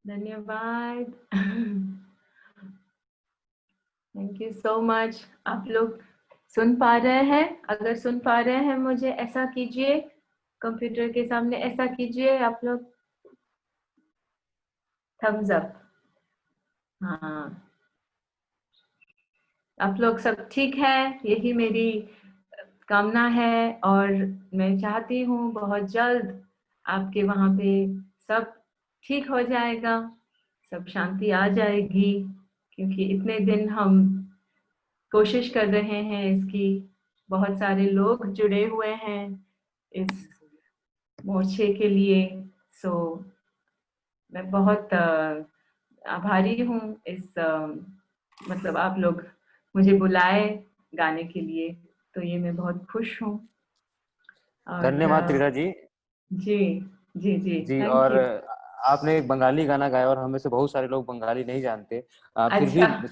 धन्यवाद थैंक यू सो मच। आप लोग सुन पा रहे हैं? अगर सुन पा रहे हैं मुझे ऐसा कीजिए, कंप्यूटर के सामने ऐसा कीजिए आप लोग, थम्स अप। हाँ, आप लोग सब ठीक है, यही मेरी कामना है और मैं चाहती हूँ बहुत जल्द आपके वहाँ पे सब ठीक हो जाएगा, सब शांति आ जाएगी, क्योंकि इतने दिन हम कोशिश कर रहे हैं इसकी, बहुत सारे लोग जुड़े हुए हैं इस मोर्चे के लिए। सो मैं बहुत आभारी हूँ इस मतलब आप लोग मुझे बुलाए गाने के लिए, तो ये मैं बहुत खुश हूँ। और
धन्यवाद त्रिधा जी।
जी जी जी,
जी,
थैंक
और
यू।
आपने एक बंगाली गाना गाया और हमें से बहुत सारे लोग बंगाली नहीं जानते। फिर भी
अच्छा।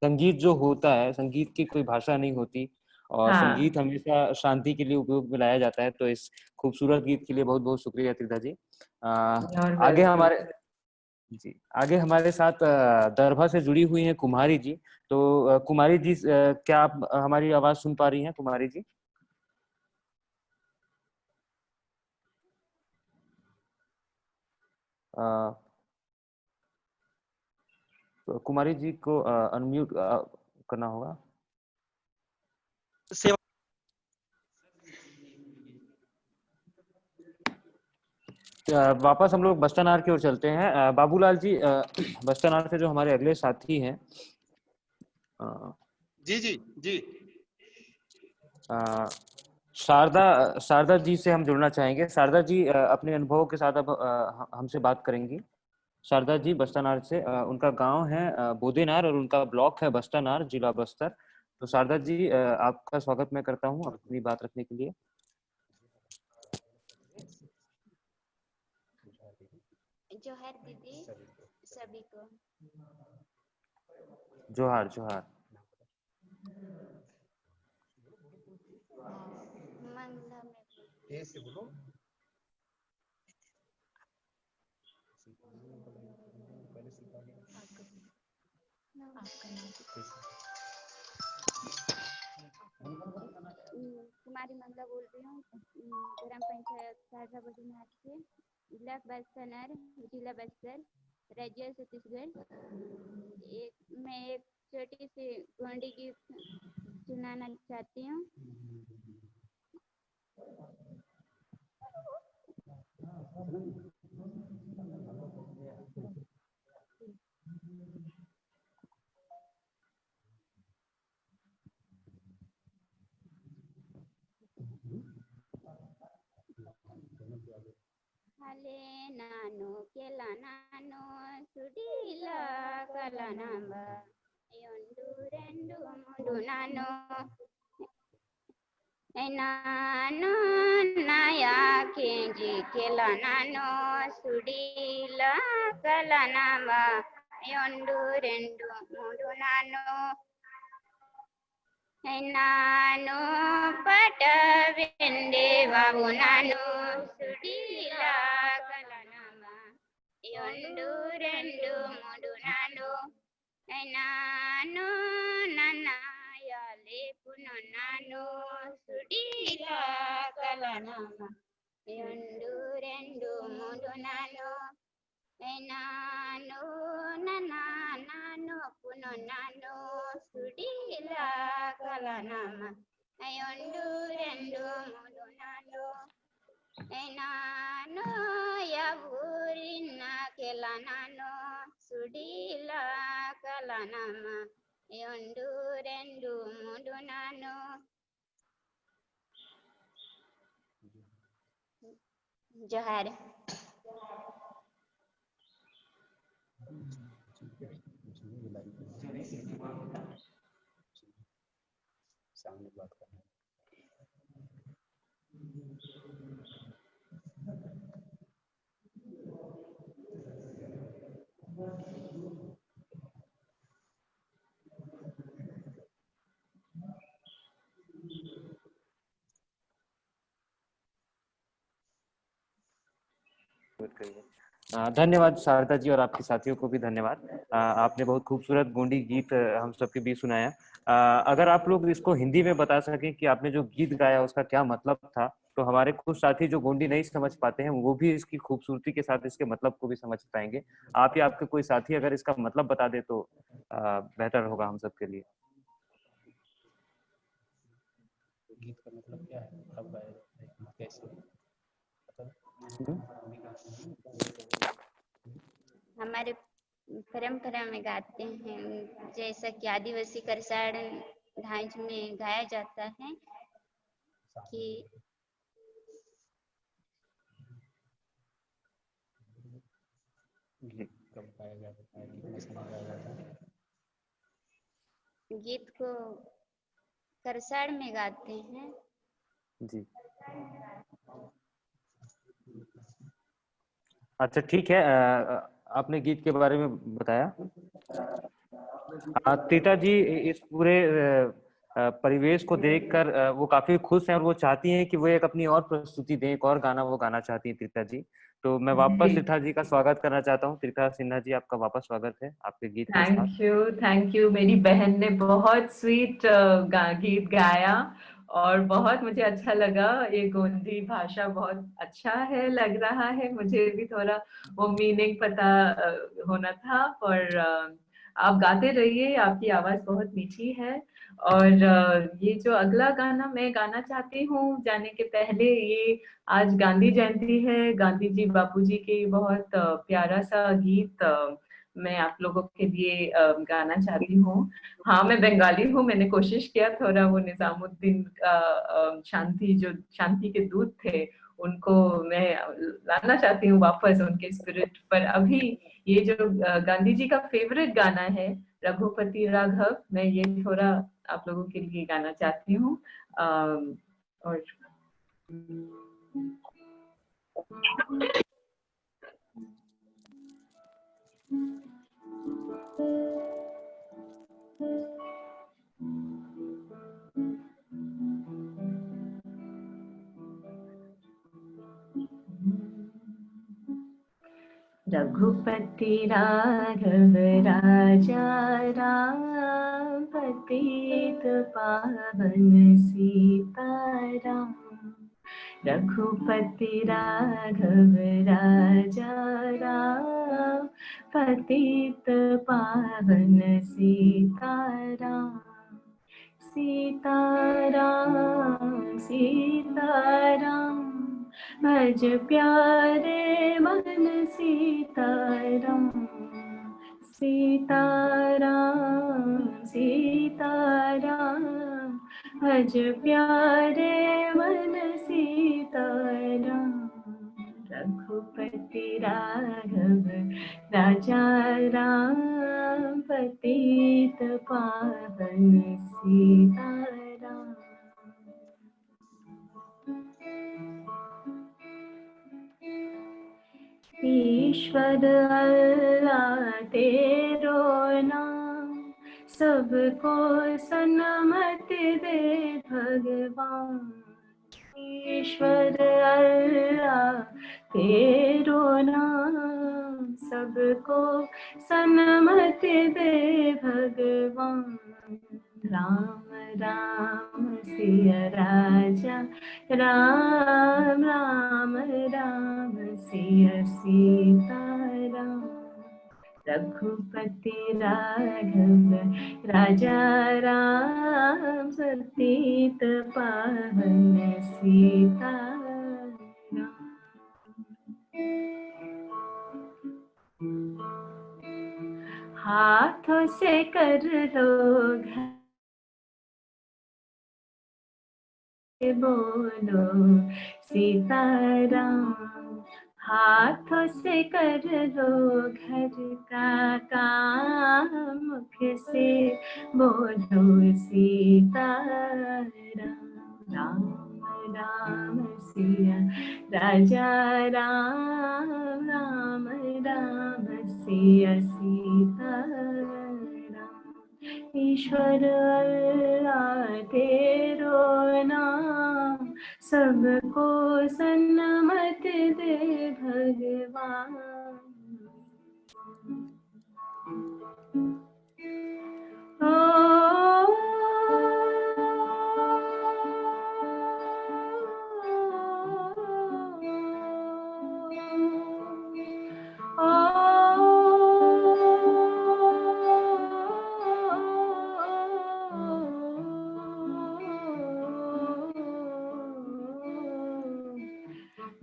संगीत जो होता है, संगीत की कोई भाषा नहीं होती और
हाँ।
संगीत हमेशा शांति के लिए उपयोग में लाया जाता है। तो इस खूबसूरत गीत के लिए बहुत बहुत शुक्रिया त्रिधा जी। आगे हमारे आगे हमारे साथ दरभा से जुड़ी हुई हैं कुमारी जी। तो कुमारी जी, क्या आप हमारी आवाज सुन पा रही हैं कुमारी जी? तो कुमारी जी को अनम्यूट करना होगा। वापस हम लोग बस्तानार की ओर चलते हैं। बाबूलाल जी, बस्तानार के जो हमारे अगले साथी हैं,
जी जी जी,
शारदा जी से हम जुड़ना चाहेंगे। शारदा जी अपने अनुभवों के साथ अब हमसे बात करेंगी। शारदा जी बस्तानार से, उनका गांव है बोदेनार और उनका ब्लॉक है बस्तानार, जिला बस्तर। तो शारदा जी, आपका स्वागत मैं करता हूं अपनी बात रखने के लिए।
जोहार दीदी सभी को।
जोहार जोहार।
मंगला में
ऐसे बोलो। पहले सिखा
कुमारी मंगला बोल रही हूँ, ग्राम पंचायत सारधा बोदेनार से, ब्लॉक बस्तानार, जिला बस्तर, राज्य छत्तीसगढ़। मैं एक छोटी सी गोंडी गीत सुनाना चाहती हूँ। हले नानो केला नानो सुडीला कला नांबा योंडू रेंडू मुडू नानो नानो नाया केंजी केला नानो सुडीला कला नांबा योंडू रेंडू मुडू नानो नानो पटवेंडे बाबू नानो सुडीला कला नांबा योंडू रेंडू मुडू नानो नानो ननायाले पुनो नानो सुडीला कला नांबा योंडू रेंडू मुडू नानो नानो नना नानो पुनो नानो सुडीला कला नांबा योंडू रेंडू मुडू नानो नानो याबूरिना केला नानो सुडीला कला नांबा योंडू रेंडू मुडू नानो। जोहार।
सामने बात करना।
धन्यवाद शारदा जी, और आपके साथियों को भी धन्यवाद। आपने बहुत खूबसूरत गोंडी गीत हम सबके बीच सुनाया। अगर आप लोग इसको हिंदी में बता सकें कि आपने जो गीत गाया उसका क्या मतलब था, तो हमारे कुछ साथी जो गोंडी नहीं समझ पाते हैं वो भी इसकी खूबसूरती के साथ इसके मतलब को भी समझ पाएंगे। आप या आपके कोई साथी अगर इसका मतलब बता दे तो बेहतर होगा हम सबके लिए।
गीत का मतलब क्या है, कब गाया, कैसे?
हमारे परंपरा में गाते हैं, जैसा कि आदिवासी करसाड़ ढांच में गाया जाता है कि
कब गाया जाता है, कितने समय गाया जाता है?
गीत को करसाड़ में गाते हैं।
जी, अच्छा ठीक है। आपने गीत के बारे में बताया। तीता जी इस पूरे परिवेश को देखकर वो काफी खुश हैं और वो चाहती हैं कि वो एक अपनी और प्रस्तुति दें, एक और गाना वो गाना चाहती हैं तीता जी। तो मैं वापस तीता जी का स्वागत करना चाहता हूँ। तीता सिन्हा जी, आपका वापस स्वागत है आपके गीत के साथ।
Thank you. मेरी बहन ने बहुत स्वीट गीत गाया और बहुत मुझे अच्छा लगा। ये गोंडी भाषा बहुत अच्छा है, लग रहा है। मुझे भी थोड़ा वो मीनिंग पता होना था, पर आप गाते रहिए, आपकी आवाज बहुत मीठी है। और ये जो अगला गाना मैं गाना चाहती हूँ, जाने के पहले, ये आज गांधी जयंती है। गांधी जी बापूजी की बहुत प्यारा सा गीत मैं आप लोगों के लिए गाना चाहती हूँ। हाँ, मैं बंगाली हूँ। मैंने कोशिश किया थोड़ा वो निजामुद्दीन शांति के दूत थे, उनको मैं लाना चाहती हूँ वापस उनके स्पिरिट पर। अभी ये जो गांधी जी का फेवरेट गाना है रघुपति राघव, मैं ये थोड़ा आप लोगों के लिए गाना चाहती हूँ। और रघुपति राघव राजा राम, पतित पावन सीताराम। रघुपति राघव राजा राम, पतित पावन सीताराम। सीताराम सीताराम, भज प्यारे मन सीताराम। सीताराम सीताराम, भज प्यारे मन सीताराम। रघुपति राघव राजा राम, पतित पावन सीताराम। ईश्वर अल्लाह तेरो नाम, सबको सन्मति दे भगवान। ईश्वर अल्लाह तेरो नाम, सबको सन्मति दे भगवान। राम राम सिया राजा राम, राम राम सिया सीताराम। रघुपति राघव राजा राम, पतित पावन सीताराम। हाथों से कर लो बोलो सीताराम। हाथों से कर लो घर का काम, मुख से बोलो सीताराम। राम राम सिया राजा राम, राम राम सिया सीताराम। ईश्वर अल्लाह तेरो नाम, सबको सन्मति दे भगवान।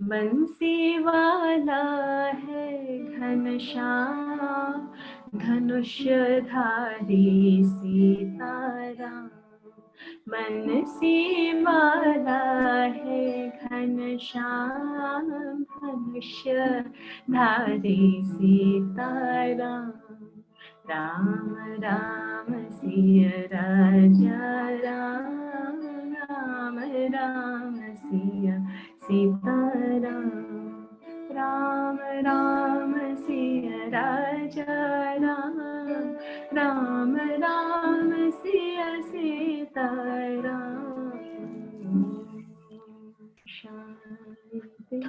बंसी वाला है घनश्याम, धनुषधारी सीताराम। बंसी वाला है घनश्याम, धनुषधारी सीताराम। राम राम सिया राजा राम, राम सिया सीताराम, राम राम सिया राजा राम, राम राम सिया सीताराम। शांति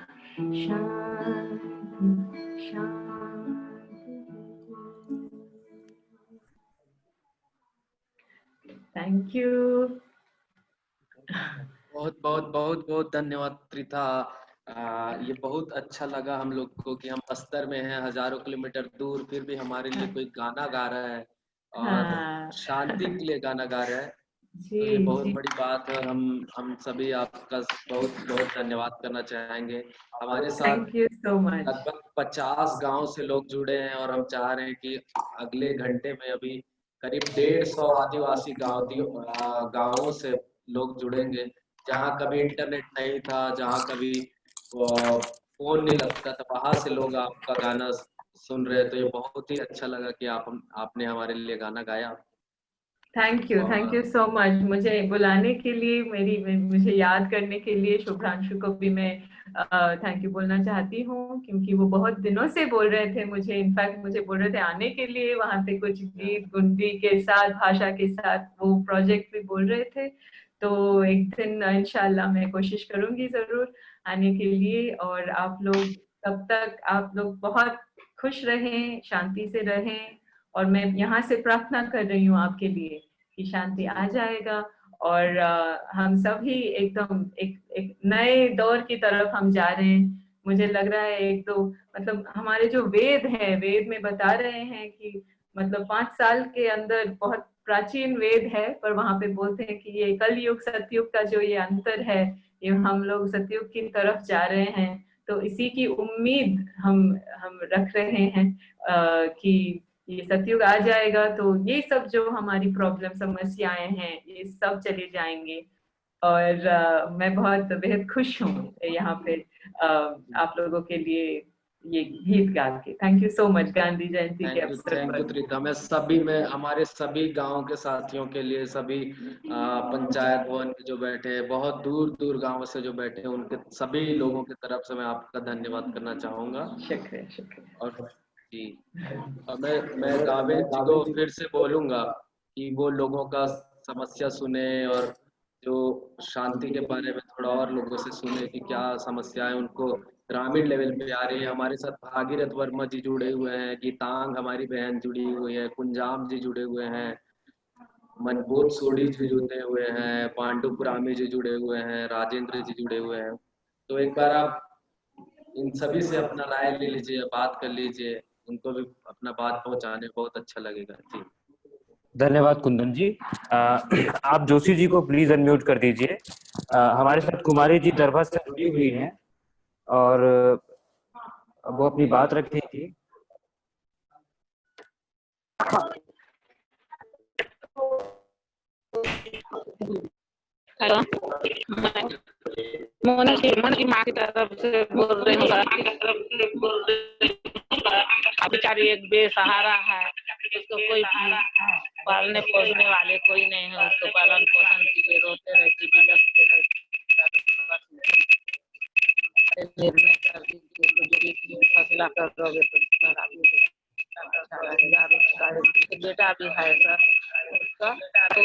शांति शांति। Thank you.
बहुत बहुत बहुत बहुत धन्यवाद त्रिथा। ये बहुत अच्छा लगा हम लोग को कि हम बस्तर में हैं, हजारों किलोमीटर दूर, फिर भी हमारे लिए कोई गाना गा रहा है और
हाँ
शांति के लिए गाना गा रहा है। तो ये
जी
बहुत
जी
बड़ी बात है और हम सभी आपका बहुत बहुत धन्यवाद करना चाहेंगे। हमारे साथ
थैंक यू सो मच।
लगभग 50 गांव से लोग जुड़े हैं और हम चाह रहे हैं कि अगले घंटे में अभी करीब 150 आदिवासी गांवों से लोग जुड़ेंगे, जहाँ कभी इंटरनेट नहीं था, जहाँ कभी फोन नहीं लगता था, वहां से लोग आपका गाना सुन रहे हैं। तो ये बहुत ही अच्छा लगा कि आपने हमारे लिए गाना गाया।
Thank you so much. मुझे बुलाने के लिए, मुझे याद करने के लिए शुभ्रांशु को भी मैं थैंक यू बोलना चाहती हूँ, क्योंकि वो बहुत दिनों से बोल रहे थे मुझे, इनफैक्ट मुझे बोल रहे थे आने के लिए, वहाँ पे कुछ गीत गुंडी के साथ, भाषा के साथ वो प्रोजेक्ट भी बोल रहे थे। तो एक दिन इंशाल्लाह मैं कोशिश करूंगी जरूर आने के लिए। और आप लोग तब तक आप लोग बहुत खुश रहें, शांति से रहें, और मैं यहाँ से प्रार्थना कर रही हूँ आपके लिए कि शांति आ जाएगा और हम सभी एकदम एक नए दौर की तरफ हम जा रहे हैं। मुझे लग रहा है एक तो मतलब हमारे जो वेद है, वेद में बता रहे हैं कि मतलब 5 साल के अंदर बहुत प्राचीन वेद है, पर वहां पे बोलते हैं कि ये कलयुग सतयुग का जो ये अंतर है, ये हम लोग सतयुग की तरफ जा रहे हैं। तो इसी की उम्मीद हम रख रहे हैं कि ये सतयुग आ जाएगा तो ये सब जो हमारी प्रॉब्लम समस्याएं हैं ये सब चले जाएंगे। और मैं बहुत बेहद खुश हूँ यहाँ पे आप लोगों के लिए ये गीत गा के। Thank you so much Gandhi Jayanti के अवसर
थैंक
पर।
यू त्रिता। मैं हमारे सभी गांव के साथियों के लिए, सभी पंचायत भवन में जो बैठे हैं, बहुत दूर दूर गांव से जो बैठे हैं, उनके सभी लोगों की तरफ से मैं आपका धन्यवाद करना चाहूंगा।
शुक्रिया शुक्रिया।
और जी, और मैं जावेद जी को फिर से बोलूंगा कि वो लोगों का समस्या सुने और जो शांति के बारे में थोड़ा और लोगों से सुने कि क्या समस्याएं उनको ग्रामीण लेवल पे आ रही है। हमारे साथ भागीरथ वर्मा जी जुड़े हुए हैं, गीतांग हमारी बहन जुड़ी हुई है, कुंजाम जी जुड़े हुए हैं, मनबोध सोडी जी जुड़े हुए हैं, पांडुपुरामी जी जुड़े हुए हैं, राजेंद्र जी जुड़े हुए हैं। तो एक बार आप इन सभी से अपना राय ले लीजिए, बात कर लीजिए, उनको भी अपना बात पहुंचाने बहुत अच्छा लगेगा। जी
धन्यवाद कुंदन जी। आप जोशी जी को प्लीज अनम्यूट कर दीजिए। हमारे साथ कुमारी जी दरभा से जुड़ी हुई हैं और वो अपनी बात रखेंगी।
हेलो, मोना की माँ की तरफ से बोल रही हूँ। बेचारी एक बेसहारा है, उसको कोई पालने पोसने वाले कोई नहीं है, उसको पालन पोषण के लिए रोते रहती, बिलखते रहती। फैसला करोगे तो बेटा भी है सर उसका, तो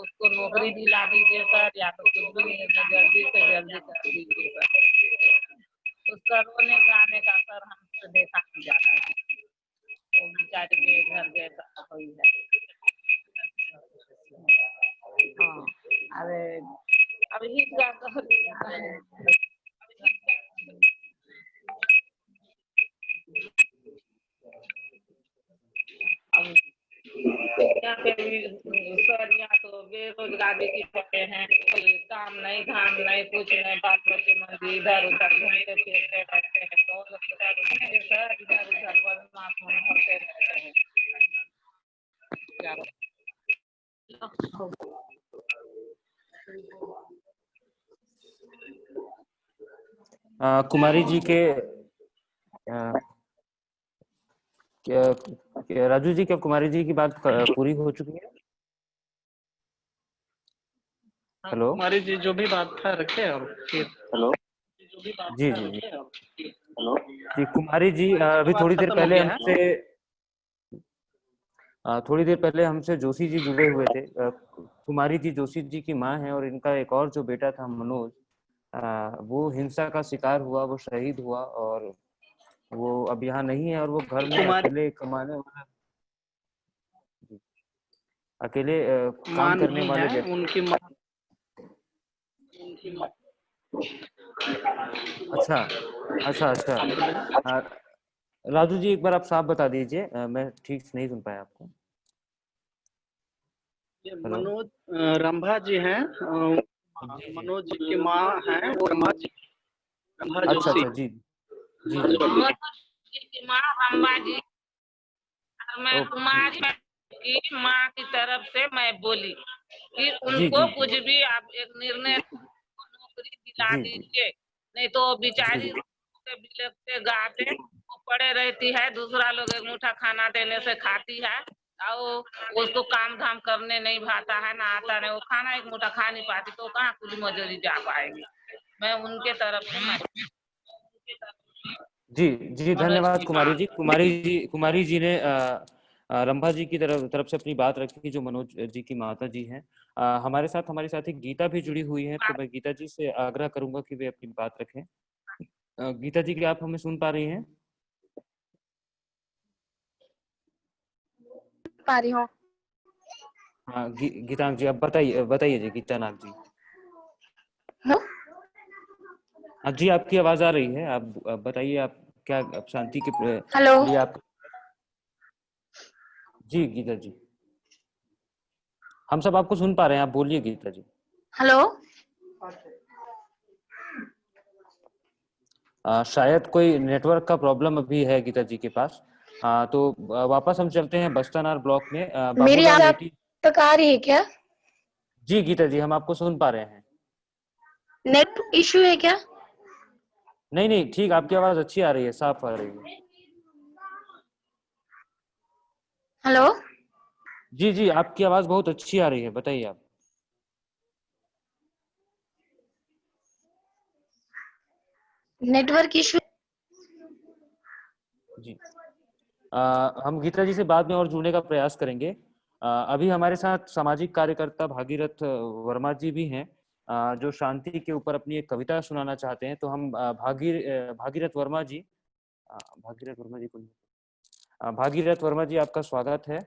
उसको नौकरी दिला दीजिए सर, या तो कुछ भी नहीं, जल्दी से जल्दी कर दीजिए सर। उसका रोने गाने का सर हमसे देखा नहीं जाता है, वो बेचारी के घर जैसा हुई है। हाँ, अरे अब गीत गा यहाँ पे सर, यहाँ तो बेरोजगारी की पड़े हैं, कोई काम नहीं, धाम नहीं, कुछ नहीं, बाल बच्चे मंदिर इधर उधर घूमते फिरते रहते हैं, तो सर इधर उधर बदमाश होते रहते हैं।
कुमारी जी के राजू जी, क्या कुमारी जी की बात पूरी हो चुकी है? हेलो
कुमारी जी जो भी बात था रखे और फिर
हेलो जी जी जी जी कुमारी जी अभी
बात
थोड़ी देर
खत्म हो
पहले
गया है।
हमसे थोड़ी देर पहले हमसे जोशी जी जुड़े हुए थे। कुमारी जी जोशी जी की माँ है और इनका एक और जो बेटा था मनोज, वो हिंसा का शिकार हुआ, वो शहीद हुआ और वो अब यहाँ नहीं है और वो घर में
कुमारी
अकेले कमाने वाला, अकेले काम
मां
करने
नहीं
वाले
है,
व्यक्ति।
उनकी मां
अच्छा अच्छा अच्छा। राजू जी एक बार आप साफ बता दीजिए, मैं ठीक से नहीं सुन पाया आपको।
ये
हेलो
मनोज रंभा जी हैं,
जी जी
मनोज जी की माँ हैं वो रंभा
अच्छा
जोशी।
अच्छा जी जी जी
मनोज जी की माँ रंभा जी, और मैं
ओके
कुमारी की माँ की तरफ से मैं बोली कि
जी
उनको
जी
कुछ भी आप एक निर्णय नौकरी दिला
जी जी
दीजिए, नहीं तो वो
जी
बेचारी
जी
बिलखते गाते वो पड़े रहती है, दूसरा लोग एक मुठ्ठा खाना देने से खाती है और उसको काम धाम करने नहीं भाता है, ना आता नहीं, वो खाना एक मुठ्ठा खा नहीं पाती तो कहाँ कुली मजदूरी जा पाएगी। मैं उनके तरफ से
जी जी
मनोज
धन्यवाद
की माँ।
कुमारी जी ने रंभा जी की तरफ से अपनी बात रखी जो मनोज जी की माता जी हैं। हमारे साथ हमारी साथी गीता भी जुड़ी हुई है, तो मैं गीता जी से आग्रह करूंगा कि वे अपनी बात रखें। गीता जी, क्या आप हमें सुन पा रही हैं?
पा रही हूँ।
हाँ गीतांक जी, आप बताइए बताइए जी, गीतानाथ जी। हाँ जी, आपकी आवाज आ रही है, आप बताइए, आप क्या आप शांति के
हेलो
लिए आप। जी गीता जी, हम सब आपको सुन पा रहे हैं, आप बोलिए गीता जी।
हेलो
शायद कोई नेटवर्क का प्रॉब्लम अभी है गीता जी के पास। तो वापस हम चलते हैं बस्तानार ब्लॉक में।
मेरी
बाबूलाल
आवाज आप
नेटी
तक आ रही है क्या?
जी गीता जी, हम आपको सुन पा रहे हैं।
नेट इश्यू है क्या?
नहीं नहीं ठीक, आपकी आवाज अच्छी आ रही है, साफ आ रही है।
हेलो
जी जी, आपकी आवाज बहुत अच्छी आ रही है, बताइए आप।
Network issue.
जी हम गीता जी से बाद में और जुड़ने का प्रयास करेंगे। अभी हमारे साथ सामाजिक कार्यकर्ता भागीरथ वर्मा जी भी हैं, जो शांति के ऊपर अपनी एक कविता सुनाना चाहते हैं। तो हम भागीरथ वर्मा जी, भागीरथ वर्मा जी को भागीरथ वर्मा जी, आपका स्वागत है।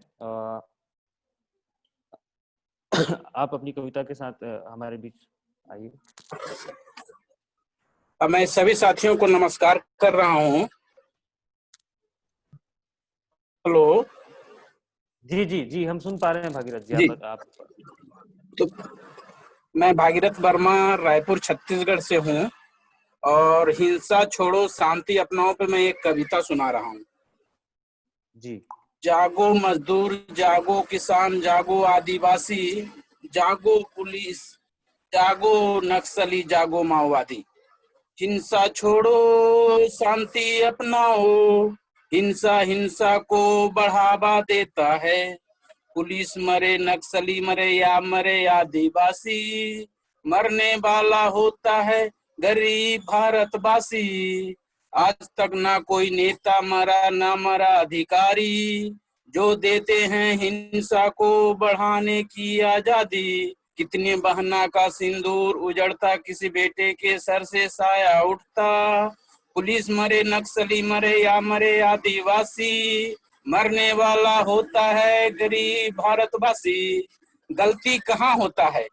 आप अपनी कविता के साथ हमारे बीच आइए।
मैं सभी साथियों को नमस्कार कर रहा हूँ। हेलो
जी जी जी, हम सुन पा रहे हैं भागीरथ जी,
जी।
आप
तो मैं भागीरथ वर्मा रायपुर छत्तीसगढ़ से हूँ और हिंसा छोड़ो शांति अपनाओ पे मैं एक कविता सुना रहा हूँ।
जी।
जागो मजदूर, जागो किसान, जागो आदिवासी, जागो पुलिस, जागो नक्सली, जागो माओवादी। हिंसा छोड़ो शांति अपनाओ, हिंसा हिंसा को बढ़ावा देता है। पुलिस मरे, नक्सली मरे या मरे आदिवासी, मरने वाला होता है गरीब भारतवासी। आज तक ना कोई नेता मरा, ना मरा अधिकारी, जो देते हैं हिंसा को बढ़ाने की आजादी। कितने बहना का सिंदूर उजड़ता, किसी बेटे के सर से साया उठता। पुलिस मरे, नक्सली मरे या मरे आदिवासी, मरने वाला होता है गरीब भारतवासी। गलती कहाँ होता है?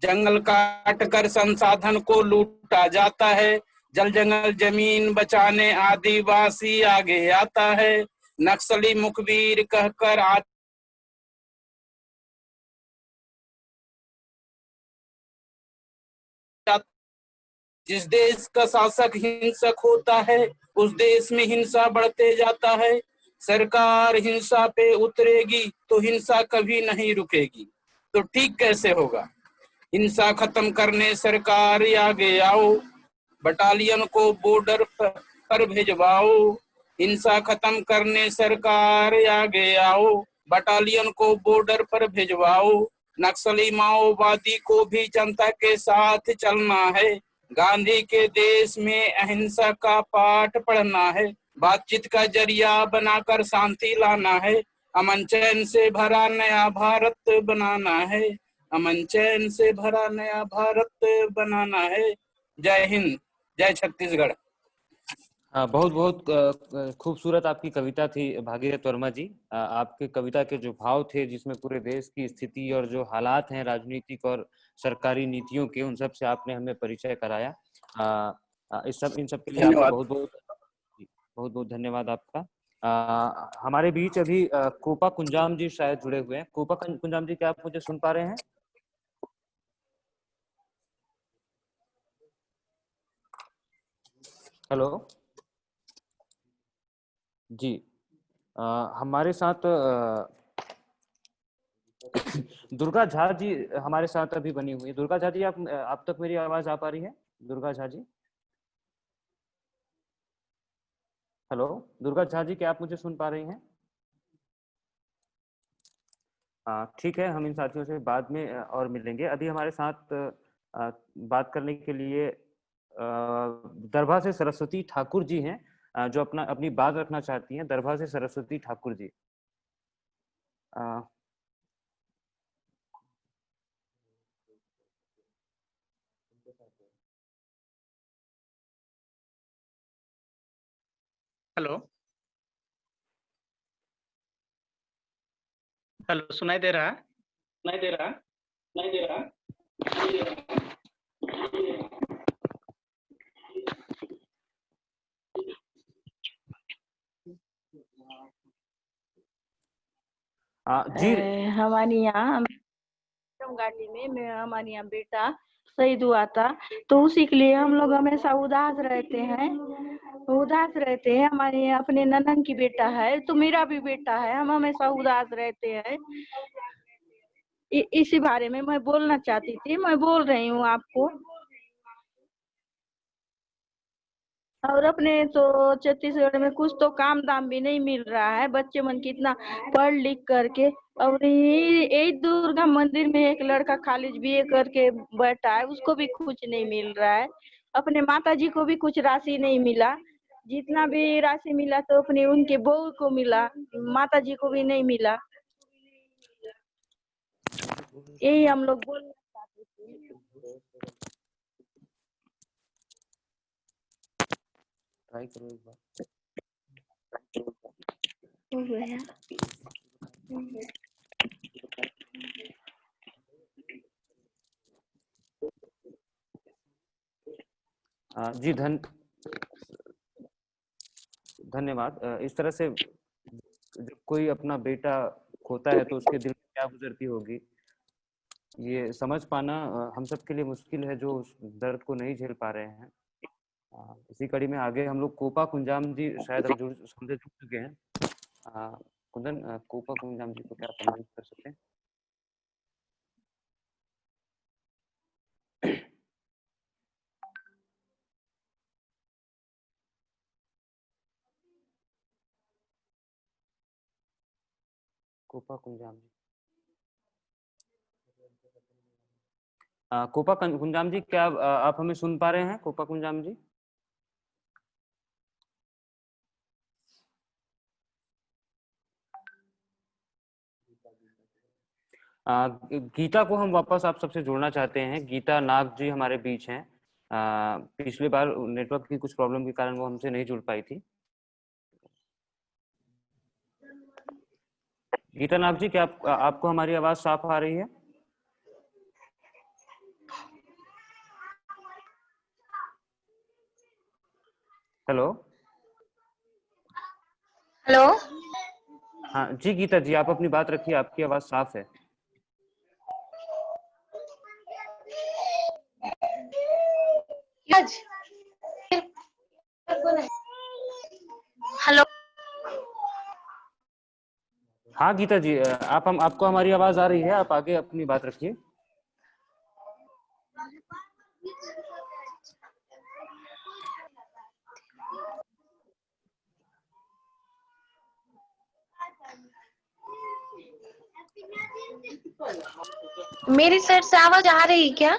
जंगल काट कर संसाधन को लूटा जाता है। जल जंगल जमीन बचाने आदिवासी आगे आता है। नक्सली मुखबिर कहकर जिस देश का शासक हिंसक होता है, उस देश में हिंसा बढ़ते जाता है। सरकार हिंसा पे उतरेगी तो हिंसा कभी नहीं रुकेगी। तो ठीक कैसे होगा? हिंसा खत्म करने सरकार आगे आओ, बटालियन को बॉर्डर पर भिजवाओ। हिंसा खत्म करने सरकार आगे आओ, बटालियन को बॉर्डर पर भिजवाओ, नक्सली माओवादी को भी जनता के साथ चलना है, गांधी के देश में अहिंसा का पाठ पढ़ना है, बातचीत का जरिया बनाकर शांति लाना है, अमन चैन से भरा नया भारत बनाना है, अमन चैन से भरा नया भारत बनाना है। जय हिंद, जय छत्तीसगढ़।
बहुत बहुत खूबसूरत आपकी कविता थी भागीरथ वर्मा जी। आपके कविता के जो भाव थे, जिसमें पूरे देश की स्थिति और जो हालात हैं राजनीतिक और सरकारी नीतियों के, उन सब से आपने हमें परिचय कराया। इन सब के लिए आपका बहुत बहुत धन्यवाद आपका। हमारे बीच अभी कोपा कुंजाम जी शायद जुड़े हुए हैं। कोपा कुंजाम जी, क्या आप मुझे सुन पा रहे हैं? हेलो जी। हमारे साथ दुर्गा झा जी हमारे साथ अभी बनी हुई है। दुर्गा झा जी, आप तक मेरी आवाज आ पा रही है? दुर्गा झा जी, हेलो दुर्गा झा जी, क्या आप मुझे सुन पा रही हैं? ठीक है, हम इन साथियों से बाद में और मिलेंगे। अभी हमारे साथ बात करने के लिए दरभा से सरस्वती ठाकुर जी हैं, जो अपनी बात रखना चाहती हैं। दरभा से सरस्वती ठाकुर जी।
हेलो हेलो, सुनाई दे रहा है? सुनाई दे रहा है? सुनाई दे रहा है?
जी
हमारे यहाँ गाड़ी में हमारे यहाँ बेटा शहीद हुआ था, तो उसी के लिए हम लोग हमेशा उदास रहते हैं। हमारे अपने ननन की बेटा है, तो मेरा भी बेटा है, हम हमेशा उदास रहते हैं। इसी बारे में मैं बोलना चाहती थी, मैं बोल रही हूँ आपको। और अपने तो छत्तीसगढ़ में कुछ तो काम दाम भी नहीं मिल रहा है, बच्चे मन कितना पढ़ लिख करके। और यही दुर्गा मंदिर में एक लड़का कॉलेज बीए करके बैठा है, उसको भी कुछ नहीं मिल रहा है। अपने माता जी को भी कुछ राशि नहीं मिला, जितना भी राशि मिला तो अपने उनके बहू को मिला, माता जी को भी नहीं मिला। यही हम लोग बोलना चाहते थे।
ट्राई करो एक बार। जी धन्यवाद। इस तरह से जब कोई अपना बेटा खोता है तो उसके दिल में क्या गुजरती होगी, ये समझ पाना हम सब के लिए मुश्किल है, जो उस दर्द को नहीं झेल पा रहे हैं। इसी कड़ी में आगे हम लोग कोपा कुंजाम जी शायद हम जुड़ चुके हैं। कुंदन, कोपा कुंजाम जी को क्या आप अनम्यूट कर सकते हैं? कोपा कुंजाम जी, कोपा कुंजाम जी, क्या आप हमें सुन पा रहे हैं? कोपा कुंजाम जी, गीता को हम वापस आप सबसे जोड़ना चाहते हैं। गीता नाग जी हमारे बीच हैं। पिछली बार नेटवर्क की कुछ प्रॉब्लम के कारण वो हमसे नहीं जुड़ पाई थी। गीता नाग जी, क्या आपको हमारी आवाज साफ आ रही है? हेलो
हेलो,
हाँ जी गीता जी, आप अपनी बात रखिए, आपकी आवाज साफ है।
हेलो।
हाँ गीता जी, आपको हमारी आवाज आ रही है, आप आगे अपनी बात रखिए।
मेरी साइड से आवाज आ रही है क्या?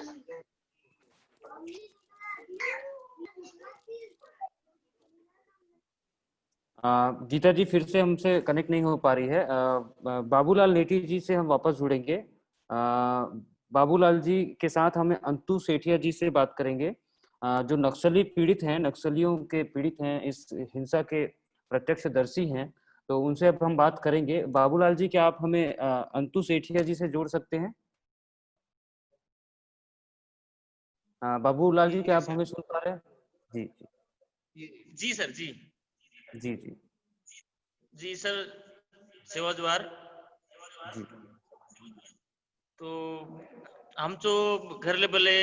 गीता जी फिर से हमसे कनेक्ट नहीं हो पा रही है। बाबूलाल नेटी जी से हम वापस जुड़ेंगे। बाबूलाल जी के साथ हमें अंतु सेठिया जी से बात करेंगे, जो नक्सली पीड़ित हैं, नक्सलियों के पीड़ित हैं, इस हिंसा के प्रत्यक्षदर्शी हैं। तो उनसे अब हम बात करेंगे। बाबूलाल जी, क्या आप हमें अंतु सेठिया जी से जोड़ सकते हैं? बाबूलाल जी, क्या आप हमें सुन पा रहे हैं? जी
जी सर। जी
जी जी
जी सर, सेवा द्वार।
जी।
तो हम जो घर ले बले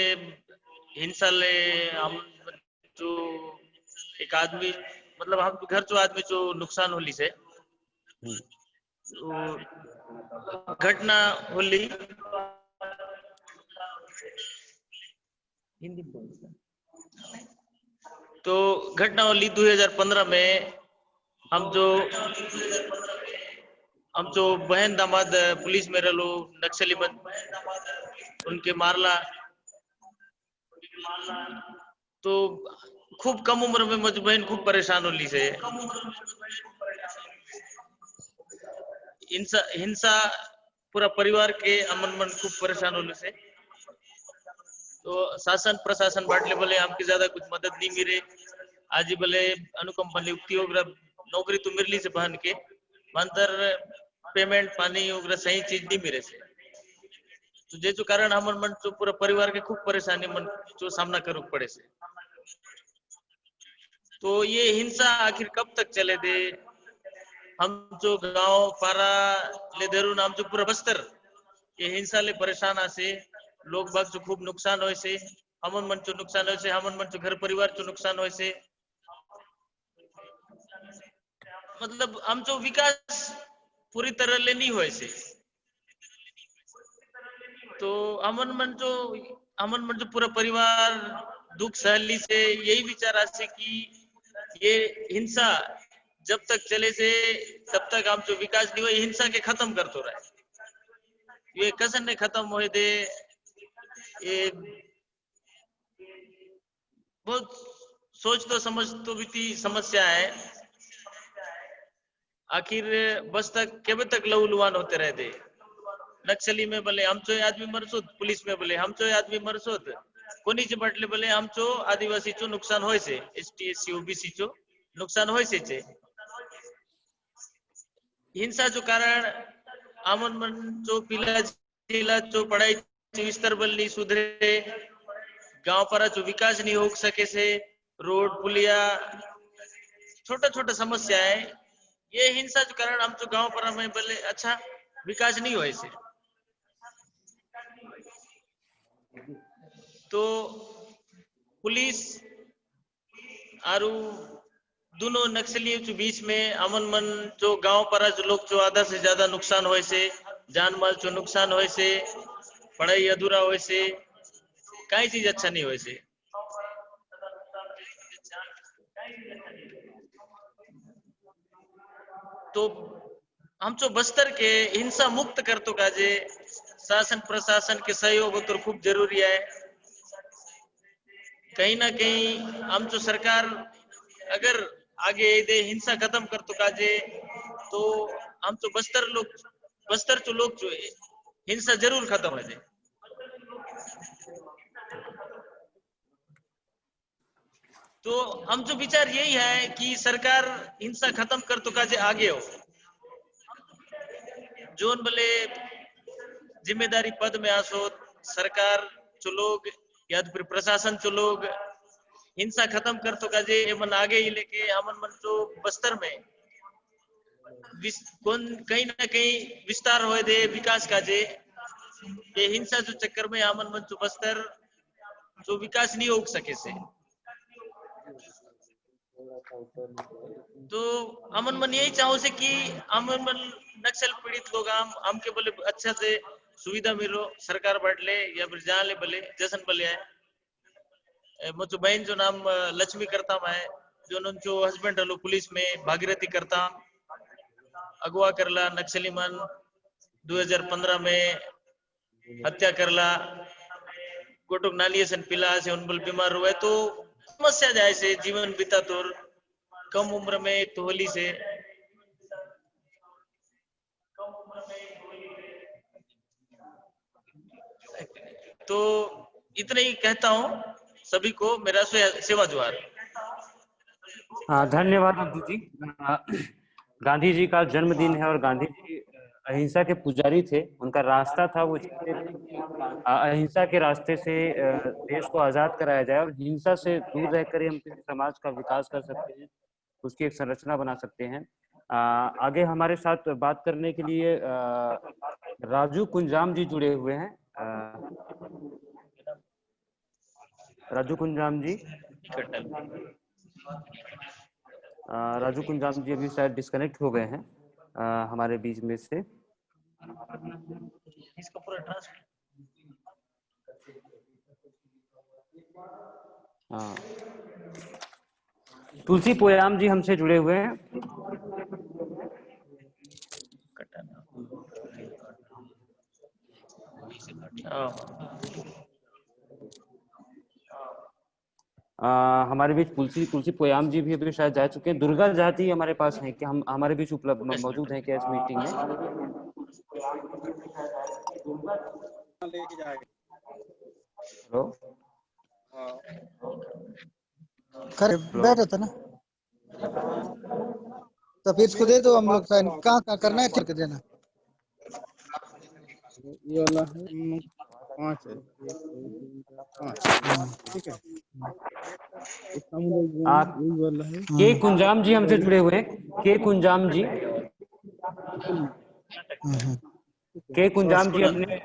हिंसा ले हम जो एक आदमी मतलब हम घर जो आदमी जो नुकसान होली से तो घटना होली हिंदी तो घटना होली 2015 में हम जो बहन दामाद पुलिस में रलो नक्सली उनके मारला। तो खूब कम उम्र में मुझ बहन खूब परेशान होली से हिंसा पूरा परिवार के अमन मन खूब परेशान होने से। तो शासन प्रशासन बाटले बोले हमकी ज्यादा कुछ मदद नहीं मिले। आज बोले अनुकंपा नियुक्ति वगैरह नौकरी तो मिलली से बहन के मंतर पेमेंट पानी वगैरह सही चीज नहीं मिले से। तो जे जो कारण हमन मन जो पूरा परिवार के खूब परेशानी मन जो सामना करू पड़े से। तो ये हिंसा आखिर कब तक चले दे? हम जो गांव पारा ले देरू नाम जो पूरा बस्तर ये हिंसा ले परेशान आसे लोग बाग जो खूब नुकसान होए से, हमन मन जो नुकसान होए से, हमन मन जो घर परिवार जो नुकसान होए से। मतलब हम जो विकास पूरी तरह ले नहीं होए से। तो हमन मन जो पूरा परिवार दुख सहली से यही विचार आसे कि ये हिंसा जब तक चले से तब तक हम जो विकास नहीं हुए हिंसा के खत्म कर तो रहे। ये कसन ने खत्म होए दे। ये बहुत सोच तो समझ तो भी समस्या है। आखिर बस तक केबे तक लहूलुहान होते रह दे। नक्सली में बोले हम चो आदमी मरसोद, पुलिस में बोले हम चो आदमी मरसोद, कोनी चे बटले बोले हम चो आदिवासी चो नुकसान होए से, एसटी एससी ओबीसी चो नुकसान होए से चे। हिंसा जो कारण आमन मन जो पिला जिला जो पढ़ाई स्तर बल नहीं सुधरे, गांव पर जो विकास नहीं हो सके से, रोड पुलिया छोटा छोटा समस्या है। ये हिंसा जो कारण हम जो गांव पर में बोले अच्छा विकास नहीं हुए से। तो पुलिस आरु दोनों नक्सलियों के बीच में अमन मन जो गांव पर जो लोग जो आधा से ज्यादा नुकसान होए से, जान माल जो नुकसान होए से, पढ़ाई अधूरा होए से, कई चीज अच्छा नहीं होए से। तो हम जो बस्तर के हिंसा मुक्त कर तो काजे शासन प्रशासन के सहयोग तो खूब जरूरी है। कहीं ना कहीं हम जो सरकार अगर आगे दे हिंसा खत्म कर तो काजे तो हम तो बस्तर जो लोग जो हिंसा जरूर खत्म हो जाए। तो हम जो विचार यही है कि सरकार हिंसा खत्म कर तो काजे आगे हो। जोन भले जिम्मेदारी पद में आसो सरकार जो लोग या तो फिर प्रशासन जो लोग हिंसा खत्म कर तो काजे मन आगे ही लेके हमन मन जो बस्तर में कहीं ना कहीं विस्तार होए दे विकास काजे। ये हिंसा जो चक्कर में हमन मन जो बस्तर जो विकास नहीं हो सके से। तो हमन मन यही चाहो से कि हमन मन नक्सल पीड़ित लोग हम के बोले अच्छा से सुविधा मिलो सरकार बांटले या फिर जहाँ ले बोले जैसन बोले है। मुझे बहन जो नाम लक्ष्मी करता है जो जो हस्बैंड हलो पुलिस में भागीरथी करता अगवा करला नक्सली मन 2015 में हत्या करला गोटोक नालिये सन पिला से उनबल बीमार हुए तो समस्या जाए से जीवन बीता तो कम उम्र में तोहली से तो इतना ही कहता हूँ सभी को मेरा सेवा जोहार।
धन्यवाद अब्दू जी। गांधी जी का जन्मदिन है और गांधी जी अहिंसा के पुजारी थे। उनका रास्ता था वो चाहते थे अहिंसा के रास्ते से देश को आजाद कराया जाए और हिंसा से दूर रहकर हम किसी समाज का विकास कर सकते हैं, उसकी एक संरचना बना सकते हैं। आगे हमारे साथ बात करने के लिए राजू कुंजाम जी जुड़े हुए हैं। राजू कुंजाम जी, राजू कुंजाम जी अभी शायद डिस्कनेक्ट हो गए हैं हमारे बीच में से।
इसका पूरा
तुलसी पोयाम जी हमसे जुड़े हुए हैं। हमारे बीच तुलसी पोयाम जी भी अभी शायद जा चुके हैं। दुर्गा जाति हमारे पास है कि हम हमारे बीच उपलब्ध मौजूद हैं क्या इस मीटिंग में? हेलो,
बैठा था ना, तो फिर इसको दे दो। हम लोग कहाँ करना है, ठीक देना।
ये वाला है 5 है, ठीक है।
के कुंजाम जी हमसे जुड़े हुए हैं। के कुंजाम जी, के कुंजाम जी अपने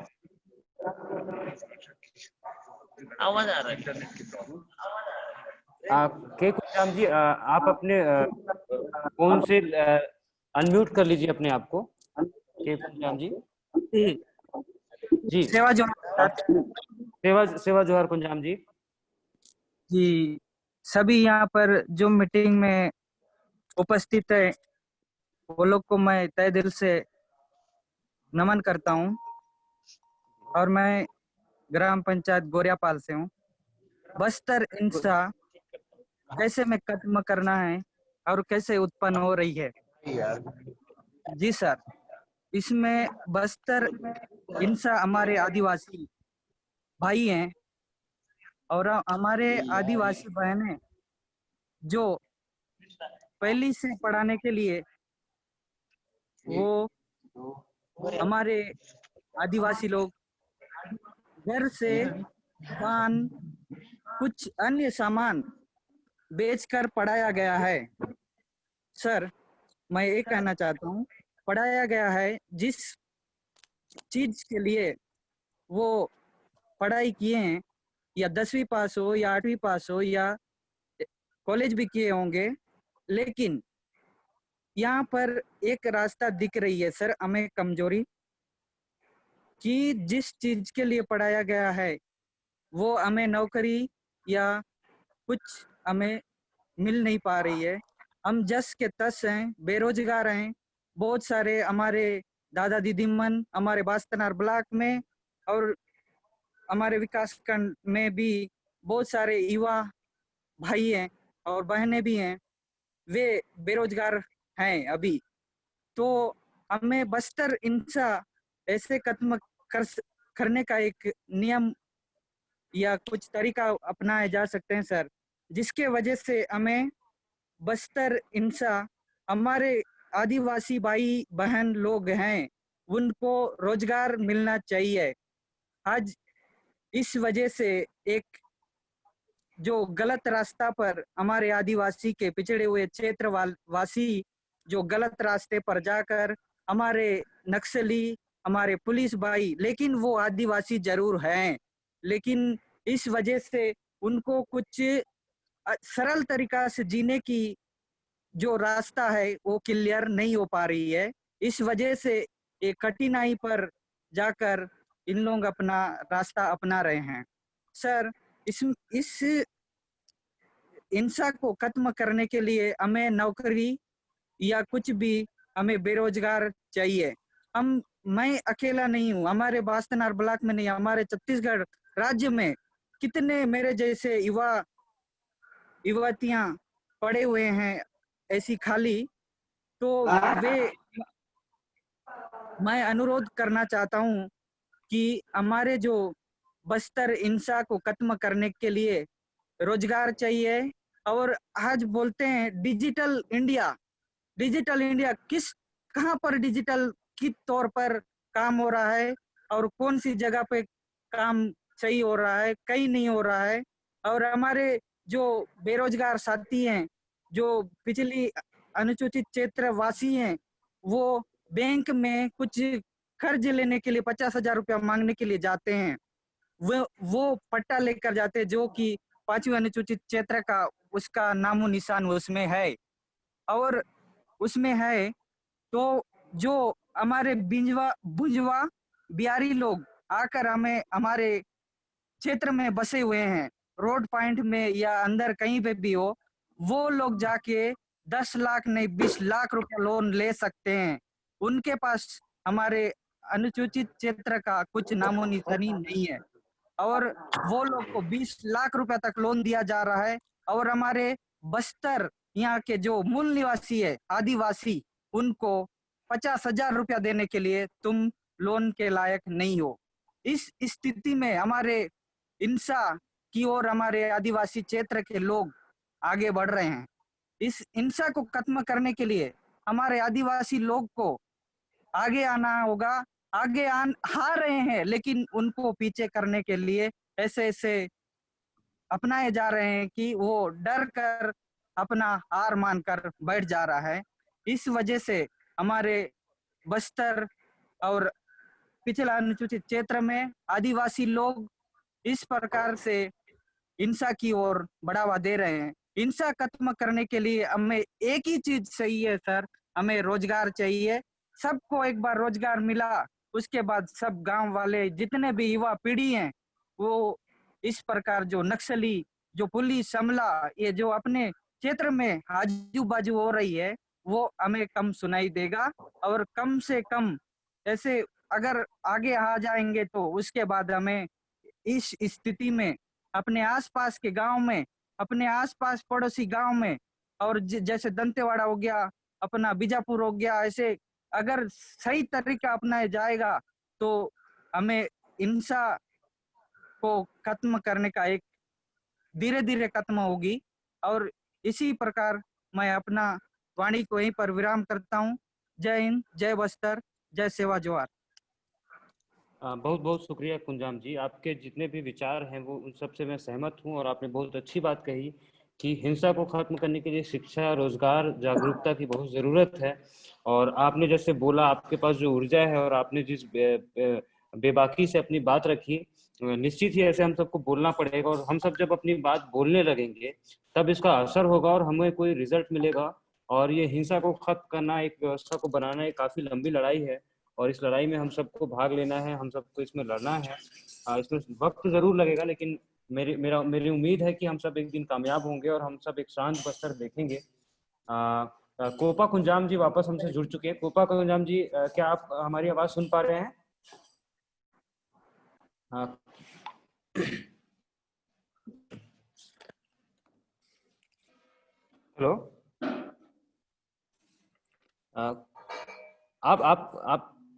आवाज आ रहा है।
के कुंजाम जी आप अपने फोन से अनम्यूट कर लीजिए अपने आप को। के कुंजाम जी जी,
सेवा जोहार।
सेवा जोहार कुंजाम जी।
जी, सभी यहाँ पर जो मीटिंग में उपस्थित है वो लोग को मैं तहे दिल से नमन करता हूँ। और मैं ग्राम पंचायत गोरियापाल से हूँ। बस्तर हिंसा कैसे में खत्म करना है और कैसे उत्पन्न हो रही है। जी सर, इसमें बस्तर हिंसा हमारे आदिवासी भाई हैं और हमारे आदिवासी बहनें जो पहली से पढ़ाने के लिए वो हमारे आदिवासी लोग घर से पान कुछ अन्य सामान बेचकर पढ़ाया गया है। सर, मैं ये कहना चाहता हूँ, पढ़ाया गया है जिस चीज के लिए वो पढ़ाई किए हैं, या 10वीं पास हो या 8वीं पास हो या कॉलेज भी किए होंगे, लेकिन यहाँ पर एक रास्ता दिख रही है सर हमें कमजोरी कि जिस चीज के लिए पढ़ाया गया है वो हमें नौकरी या कुछ हमें मिल नहीं पा रही है। हम जस के तस हैं, बेरोजगार हैं। बहुत सारे हमारे दादा दीदीमन हमारे बास्तनार ब्लॉक में और हमारे विकास खंड में भी बहुत सारे युवा भाई हैं और बहनें भी हैं, वे बेरोजगार हैं अभी। तो हमें बस्तर हिंसा ऐसे खत्म करने का एक नियम या कुछ तरीका अपनाए जा सकते हैं सर, जिसके वजह से हमें बस्तर हिंसा हमारे आदिवासी भाई बहन लोग हैं उनको रोजगार मिलना चाहिए। आज इस वजह से एक जो गलत रास्ता पर हमारे आदिवासी के पिछड़े हुए क्षेत्र वासी जो गलत रास्ते पर जाकर हमारे नक्सली हमारे पुलिस भाई, लेकिन वो आदिवासी जरूर हैं, लेकिन इस वजह से उनको कुछ सरल तरीका से जीने की जो रास्ता है वो क्लियर नहीं हो पा रही है। इस वजह से एक कठिनाई पर जाकर इन लोग अपना रास्ता अपना रहे हैं। सर, इस हिंसा को खत्म करने के लिए हमें नौकरी या कुछ भी, हमें बेरोजगार चाहिए। हम मैं अकेला नहीं हूँ, हमारे बास्तनार ब्लॉक में नहीं, हमारे छत्तीसगढ़ राज्य में कितने मेरे जैसे युवतियां पड़े हुए हैं ऐसी खाली। तो मैं अनुरोध करना चाहता हूँ कि हमारे जो बस्तर हिंसा को खत्म करने के लिए रोजगार चाहिए। और आज बोलते हैं डिजिटल इंडिया, डिजिटल इंडिया कहाँ पर डिजिटल किस तौर पर काम हो रहा है और कौन सी जगह पे काम सही हो रहा है, कहीं नहीं हो रहा है। और हमारे जो बेरोजगार साथी हैं, जो पिछली अनुसूचित क्षेत्र वासी हैं, वो बैंक में कुछ कर्ज लेने के लिए 50,000 रुपया मांगने के लिए जाते हैं। वो पट्टा लेकर जाते हैं जो कि 5वीं अनुसूचित क्षेत्र का उसका नामो निशान उसमें है। और उसमें है तो जो हमारे बुंजवा बिहारी लोग आकर हमें हमारे क्षेत्र में बसे हुए हैं, रोड पॉइंट में या अंदर कहीं पे भी हो, वो लोग जाके 10 लाख नहीं 20 लाख रुपया लोन ले सकते हैं। उनके पास हमारे अनुसूचित क्षेत्र का कुछ नामो निशानी नहीं है और वो लोग को 20 लाख रुपया तक लोन दिया जा रहा है। और हमारे बस्तर यहाँ के जो मूल निवासी है आदिवासी, उनको 50,000 रुपया देने के लिए तुम लोन के लायक नहीं हो। इस स्थिति में हमारे हिंसा की ओर हमारे आदिवासी क्षेत्र के लोग आगे बढ़ रहे हैं। इस हिंसा को खत्म करने के लिए हमारे आदिवासी लोग को आगे आना होगा। आगे आ रहे हैं, लेकिन उनको पीछे करने के लिए ऐसे अपनाए जा रहे हैं कि वो डर कर अपना हार मानकर बैठ जा रहा है। इस वजह से हमारे बस्तर और पिछला अनुसूचित क्षेत्र में आदिवासी लोग इस प्रकार से हिंसा की ओर बढ़ावा दे रहे हैं। हिंसा खत्म करने के लिए हमें एक ही चीज सही है सर, हमें रोजगार चाहिए। सबको एक बार रोजगार मिला, उसके बाद सब गांव वाले जितने भी युवा पीढ़ी हैं, वो इस प्रकार जो नक्सली, जो पुलिस हमला, ये जो अपने क्षेत्र में आजू बाजू हो रही है, वो हमें कम सुनाई देगा। और कम से कम ऐसे अगर आगे आ जाएंगे तो उसके बाद हमें इस स्थिति में अपने आसपास के गांव में, अपने आसपास पड़ोसी गांव में, और जैसे दंतेवाड़ा हो गया, अपना बीजापुर हो गया, ऐसे अगर सही तरीका अपनाया जाएगा तो हमें हिंसा को खत्म करने का एक धीरे धीरे खत्म होगी। और इसी प्रकार मैं अपना वाणी को यहीं पर विराम करता हूँ। जय हिंद, जय बस्तर, जय सेवा जोहार।
बहुत बहुत शुक्रिया कुंजाम जी, आपके जितने भी विचार हैं वो उन सब से मैं सहमत हूं। और आपने बहुत अच्छी बात कही कि हिंसा को खत्म करने के लिए शिक्षा, रोजगार, जागरूकता की बहुत ज़रूरत है। और आपने जैसे बोला आपके पास जो ऊर्जा है और आपने जिस बेबाकी से अपनी बात रखी, निश्चित ही ऐसे हम सबको बोलना पड़ेगा। और हम सब जब अपनी बात बोलने लगेंगे तब इसका असर होगा और हमें कोई रिजल्ट मिलेगा। और ये हिंसा को खत्म करना, एक व्यवस्था को बनाना एक काफ़ी लंबी लड़ाई है और इस लड़ाई में हम सबको भाग लेना है, हम सबको इसमें लड़ना है। इसमें वक्त जरूर लगेगा, लेकिन मेरी उम्मीद है कि हम सब एक दिन कामयाब होंगे और हम सब एक शांत बस्तर देखेंगे। कोपा कुंजाम जी वापस हमसे जुड़ चुके हैं। कोपा कुंजाम जी, क्या आप हमारी आवाज सुन पा रहे हैं? हेलो,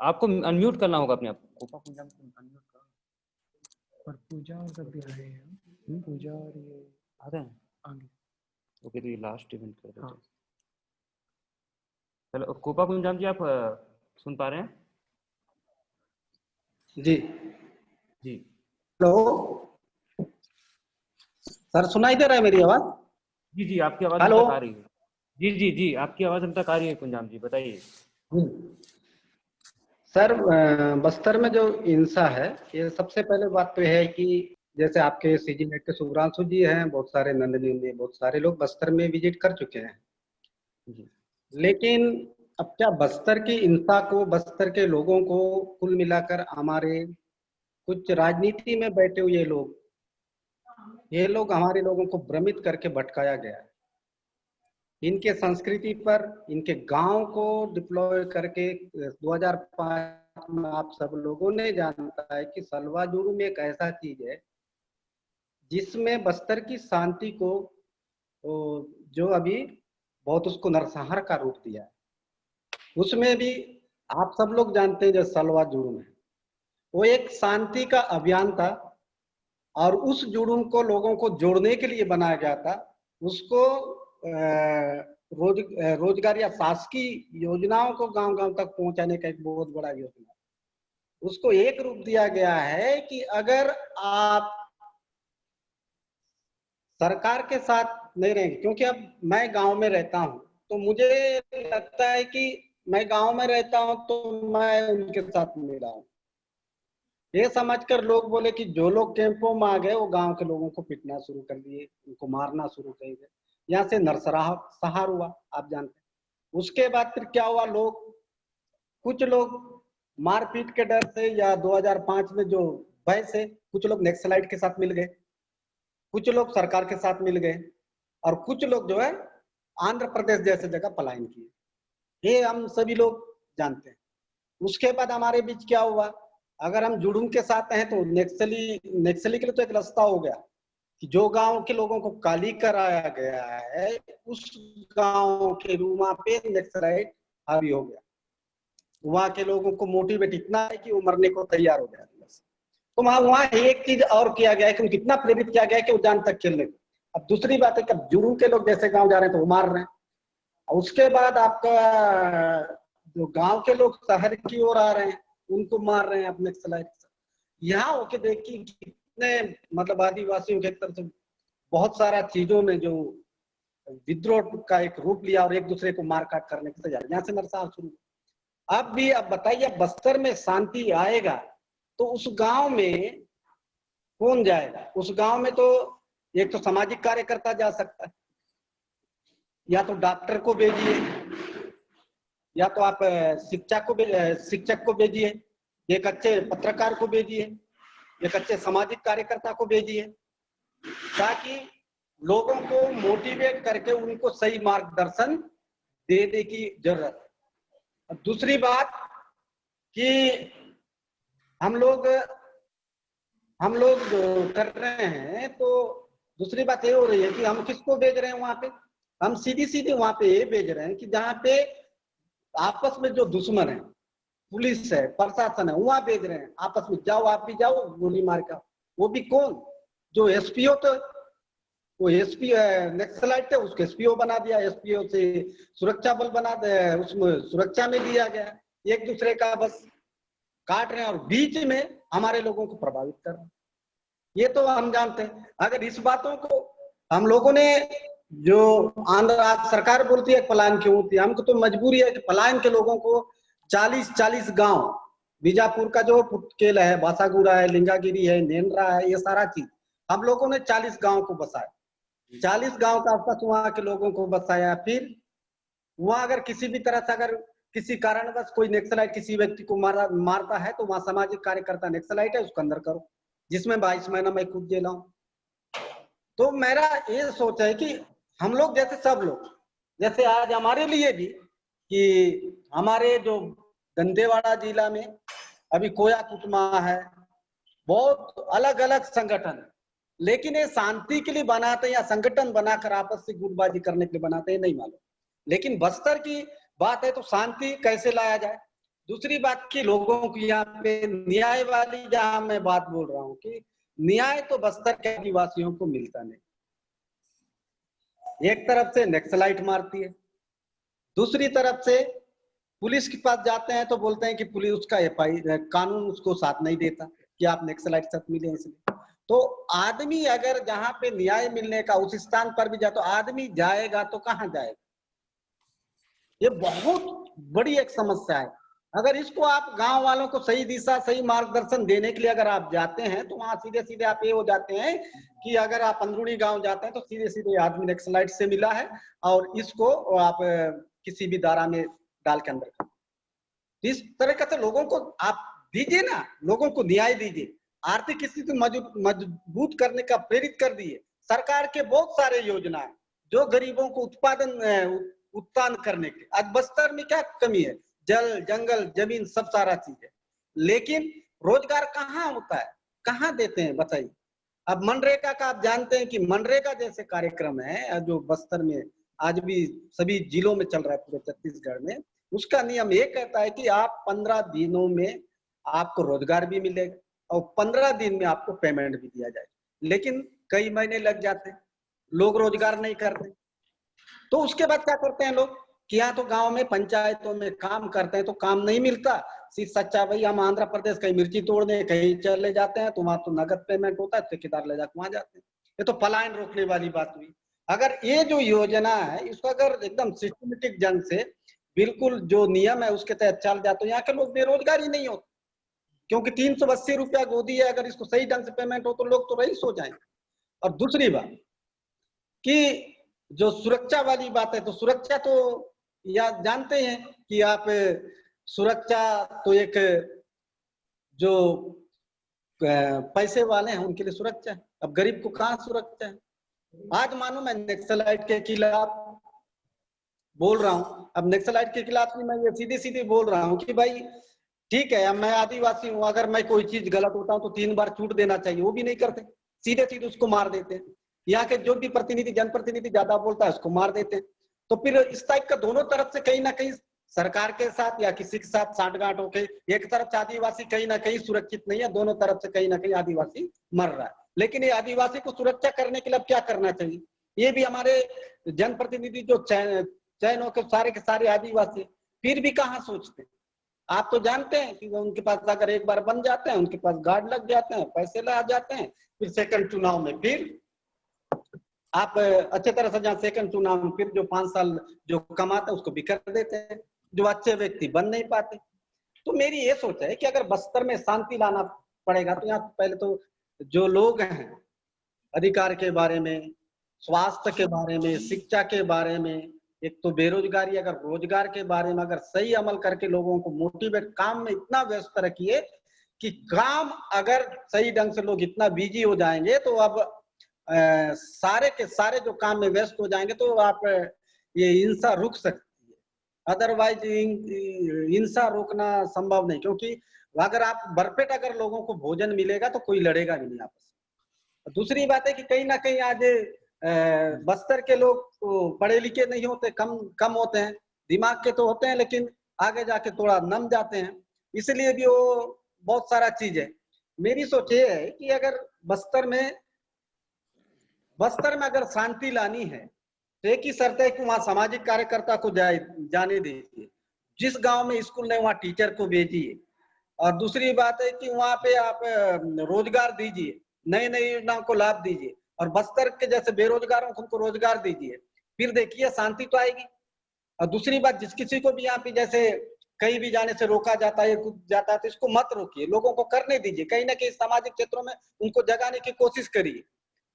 आपको अनम्यूट करना होगा अपने आप को। कोपा कुंजाम को अनम्यूट करो।
और पूजा और सब भी आ रहे हैं, पूजा और ये
आ रहे हैं
आगे।
ओके, तो ये लास्ट इवेंट कर देते हैं। हेलो कोपा कुंजाम जी, आप सुन पा रहे हैं?
जी
जी।
हेलो सर, सुनाई दे रहा है मेरी आवाज?
जी जी, आपकी आवाज हम तक आ रही है। जी जी जी, आपकी आवाज हम तक आ रही है कुंजाम जी, बताइए।
सर, बस्तर में जो हिंसा है, ये सबसे पहले बात तो यह है कि जैसे आपके सीजी नेट के शुभ्रांशु जी हैं, बहुत सारे नंदनी, बहुत सारे लोग बस्तर में विजिट कर चुके हैं
जी।
लेकिन अब क्या बस्तर की हिंसा को, बस्तर के लोगों को कुल मिलाकर हमारे कुछ राजनीति में बैठे हुए ये लोग हमारे लोगों को भ्रमित करके भटकाया गया है। इनके संस्कृति पर, इनके गांव को डिप्लॉय करके 2005 में आप सब लोगों ने जानता है कि सलवा जुड़ूम एक ऐसा चीज है जिसमें बस्तर की शांति को जो अभी बहुत उसको नरसंहार का रूप दिया है। उसमें भी आप सब लोग जानते हैं जो सलवा जुड़ूम है वो एक शांति का अभियान था और उस जुड़ूम को लोगों को जोड़ने के लिए बनाया गया था। उसको रोजगार या शासकीय योजनाओं को गांव-गांव तक पहुंचाने का एक बहुत बड़ा योजना, उसको एक रूप दिया गया है कि अगर आप सरकार के साथ नहीं रहेंगे, क्योंकि अब मैं गांव में रहता हूं तो मुझे लगता है कि मैं गांव में रहता हूं तो मैं उनके साथ मिला हूं। ये समझकर लोग बोले कि जो लोग कैंपों में आ गए वो गांव के लोगों को पीटना शुरू कर दिए, उनको मारना शुरू कर दिए। यहाँ से नरसंहार हुआ, आप जानते हैं। उसके बाद फिर क्या हुआ, कुछ लोग मारपीट के डर से या 2005 में जो भय से कुछ लोग नक्सलाइट के साथ मिल गए, कुछ लोग सरकार के साथ मिल गए और कुछ लोग जो है आंध्र प्रदेश जैसे जगह पलायन किए। ये हम सभी लोग जानते हैं। उसके बाद हमारे बीच क्या हुआ, अगर हम जुड़ूम के साथ हैं तो नक्सली के लिए तो एक रास्ता हो गया कि जो गांव के लोगों को काली कराया गया है उस गांव के रूमा पे नक्सलाइट हावी हो गया। वहां के लोगों को मोटिवेट इतना है कि वो मरने को तैयार हो गया। तो वहां एक चीज और किया गया है कि उनको इतना प्रेरित किया गया है कि वो जान तक खेलने को। अब दूसरी बात है कि अब जुड़ूम के लोग जैसे गांव जा रहे हैं तो वो मार रहे हैं, और उसके बाद आपका जो गांव के लोग शहर की ओर आ रहे हैं उनको मार रहे हैं अपने नक्सलाइट। यहाँ होके देखिए कितने मतलब आदिवासियों के तरफ से बहुत सारा चीजों में जो विद्रोह का एक रूप लिया और एक दूसरे को मार काट करने की तैयारी, यहाँ से नरसंहार शुरू। अब भी अब बताइए, बस्तर में शांति आएगा तो उस गांव में कौन जाएगा? उस गांव में तो एक तो सामाजिक कार्यकर्ता जा सकता है, या तो डॉक्टर को भेजिए, या तो आप शिक्षक को भेजिए, एक अच्छे पत्रकार को भेजिए, एक अच्छे सामाजिक कार्यकर्ता को भेजिए, ताकि लोगों को मोटिवेट करके उनको सही मार्गदर्शन देने की जरूरत है। दूसरी बात कि हम लोग जो कर रहे हैं तो दूसरी बात ये हो रही है कि हम किसको भेज रहे हैं वहां पे? हम सीधी वहां पे ये भेज रहे हैं कि जहाँ पे आपस में जो दुश्मन है, पुलिस है, प्रशासन है, वहां भेज रहे हैं। आपस में जाओ, आप भी जाओ, गोली मार का। वो भी कौन? जो एसपीओ, तो वो एसपी नक्सलाइट थे उसको एसपीओ बना दिया, एसपीओ से सुरक्षा बल बना दिया, उसमें सुरक्षा में दिया गया। एक दूसरे का बस काट रहे हैं और बीच में हमारे लोगों को प्रभावित कर रहे हैं। ये तो हम जानते हैं। अगर इस बातों को हम लोगों ने, जो आंध्र सरकार बोलती है पलायन क्यों होती है, हमको तो मजबूरी है कि पलायन के लोगों को 40 गांव, बीजापुर का जो पुटकेल है, बासागुड़ा है, लिंगागिरी है, नेंद्रा है, ये सारा चीज हम लोगों ने 40 गांव को बसाया। 40 गांव का आसपास वहां के लोगों को बसाया। फिर वहां अगर किसी भी तरह से अगर किसी कारणवश कोई नक्सलाइट किसी व्यक्ति को मारता है तो वहां सामाजिक कार्यकर्ता नक्सलाइट है, उसको अंदर करो, जिसमें 22 महीना मैं खुद जेला हूं। तो मेरा ये सोच है कि हम लोग जैसे सब लोग, जैसे आज हमारे लिए भी कि हमारे जो दंतेवाड़ा जिला में अभी कोया कुटमा है, बहुत अलग अलग संगठन, लेकिन ये शांति के लिए बनाते हैं या संगठन बनाकर आपस से गुटबाजी करने के लिए बनाते हैं, नहीं मालूम। लेकिन बस्तर की बात है तो शांति कैसे लाया जाए। दूसरी बात की लोगों को यहाँ पे न्याय वाली, जहां मैं बात बोल रहा हूँ कि न्याय तो बस्तर के आदिवासियों को मिलता नहीं। एक तरफ से नक्सलाइट मारती है, दूसरी तरफ से पुलिस के पास जाते हैं तो बोलते हैं कि पुलिस उसका कानून उसको साथ नहीं देता कि आप नक्सलाइट साथ मिले इसलिए। तो आदमी अगर जहां पे न्याय मिलने का उस स्थान पर भी जाए तो आदमी जाएगा तो कहाँ जाएगा? ये बहुत बड़ी एक समस्या है। अगर इसको आप गांव वालों को सही दिशा, सही मार्गदर्शन देने के लिए अगर आप जाते हैं तो वहां सीधे सीधे आप ये हो जाते हैं कि अगर आप अंदरूनी गांव जाते हैं तो सीधे सीधे आदमी नक्सलाइट से मिला है और इसको आप किसी भी धारा में डाल के अंदर कर। इस तरह से लोगों को आप दीजिए ना, लोगों को न्याय दीजिए, आर्थिक स्थिति मजबूत करने का प्रेरित कर दिए। सरकार के बहुत सारे योजना है, जो गरीबों को उत्थान करने के। आज बस्तर में क्या कमी है? जल, जंगल, जमीन, सब सारा चीज है, लेकिन रोजगार कहाँ होता है, कहाँ देते हैं बताइए। अब मनरेगा का आप जानते हैं कि मनरेगा जैसे कार्यक्रम है जो बस्तर में आज भी सभी जिलों में चल रहा है, पूरे छत्तीसगढ़ में। उसका नियम ये कहता है कि आप 15 दिनों में आपको रोजगार भी मिलेगा और 15 दिन में आपको पेमेंट भी दिया जाएगा, लेकिन कई महीने लग जाते हैं, लोग रोजगार नहीं करते। तो उसके बाद क्या करते हैं लोग कि यहाँ तो गांव में पंचायतों में काम करते हैं तो काम नहीं मिलता, सीधा सच्चा भाई हम आंध्र प्रदेश कहीं मिर्ची तोड़ने कहीं चले जाते हैं तो वहां तो नगद पेमेंट होता है, ठेकेदार ले जाकर वहां जाते हैं। ये तो पलायन रोकने वाली बात हुई। अगर ये जो योजना है इसको अगर एकदम सिस्टमेटिक ढंग से बिल्कुल जो नियम है उसके तहत चल जाए तो यहाँ के लोग बेरोजगार ही नहीं होते, क्योंकि 380 रुपया गोदी है, अगर इसको सही ढंग से पेमेंट हो तो लोग तो रईस हो जाएंगे। और दूसरी बात कि जो सुरक्षा वाली बात है, तो सुरक्षा तो या जानते हैं कि आप सुरक्षा तो एक जो पैसे वाले हैं उनके लिए सुरक्षा है, अब गरीब को कहाँ सुरक्षा है। आज मानो मैं नक्सलाइट के खिलाफ बोल रहा हूँ, अब नक्सलाइट के खिलाफ भी मैं ये सीधे सीधे बोल रहा हूँ कि भाई ठीक है, अब मैं आदिवासी हूँ, अगर मैं कोई चीज गलत होता हूँ तो 3 बार छूट देना चाहिए, वो भी नहीं करते, सीधे सीधे उसको मार देते हैं। यहाँ के जो भी प्रतिनिधि जनप्रतिनिधि ज्यादा बोलता है उसको मार देते हैं। तो फिर इस टाइप का दोनों तरफ से कहीं ना कहीं सरकार के साथ या किसी के साथ सांठगांठ होके एक तरफ से आदिवासी कहीं ना कहीं सुरक्षित नहीं है, दोनों तरफ से कहीं ना कहीं आदिवासी मर रहा है। लेकिन ये आदिवासी को सुरक्षा करने के लिए अब क्या करना चाहिए, ये भी हमारे जनप्रतिनिधि जो चयन हो के सारे आदिवासी फिर भी कहाँ सोचते हैं। आप तो जानते हैं कि उनके पास अगर एक बार बन जाते हैं, उनके पास गार्ड लग जाते हैं, पैसे ला जाते हैं, फिर सेकंड चुनाव में फिर आप अच्छे तरह से जहाँ सेकंड चुनाव में फिर जो 5 साल जो कमाते हैं उसको भी कर देते हैं, जो अच्छे व्यक्ति बन नहीं पाते। तो मेरी ये सोच है कि अगर बस्तर में शांति लाना पड़ेगा तो यहाँ पहले तो जो लोग हैं अधिकार के बारे में, स्वास्थ्य के बारे में, शिक्षा के बारे में, एक तो बेरोजगारी, अगर रोजगार के बारे में अगर सही अमल करके लोगों को मोटिवेट, काम में इतना व्यस्त रखिए कि काम अगर सही ढंग से लोग इतना बिजी हो जाएंगे तो अब सारे के सारे जो काम में व्यस्त हो जाएंगे तो आप ये हिंसा रुक सकती है, अदरवाइज हिंसा रोकना संभव नहीं, क्योंकि अगर आप भरपेट अगर लोगों को भोजन मिलेगा तो कोई लड़ेगा भी नहीं आपस में। दूसरी बात है कि कहीं ना कहीं आज बस्तर के लोग तो पढ़े लिखे नहीं होते, कम होते हैं, दिमाग के तो होते हैं लेकिन आगे जाके थोड़ा नम जाते हैं, इसलिए भी वो बहुत सारा चीज है। मेरी सोच ये है कि अगर बस्तर में अगर शांति लानी है तो एक ही शर्त है कि वहाँ सामाजिक कार्यकर्ता को जाने दीजिए, जिस गांव में स्कूल नहीं वहाँ टीचर को भेजिए, और दूसरी बात है कि वहाँ पे आप रोजगार दीजिए, नई नई योजनाओं को लाभ दीजिए, और बस्तर के जैसे बेरोजगारों को उनको रोजगार दीजिए, फिर देखिए शांति तो आएगी। और दूसरी बात, जिस किसी को भी यहाँ पे जैसे कहीं भी जाने से रोका जाता है, कुछ जाता है, तो इसको मत रोकिए, लोगों को करने दीजिए, कहीं ना कहीं सामाजिक क्षेत्रों में उनको जगाने की कोशिश करिए,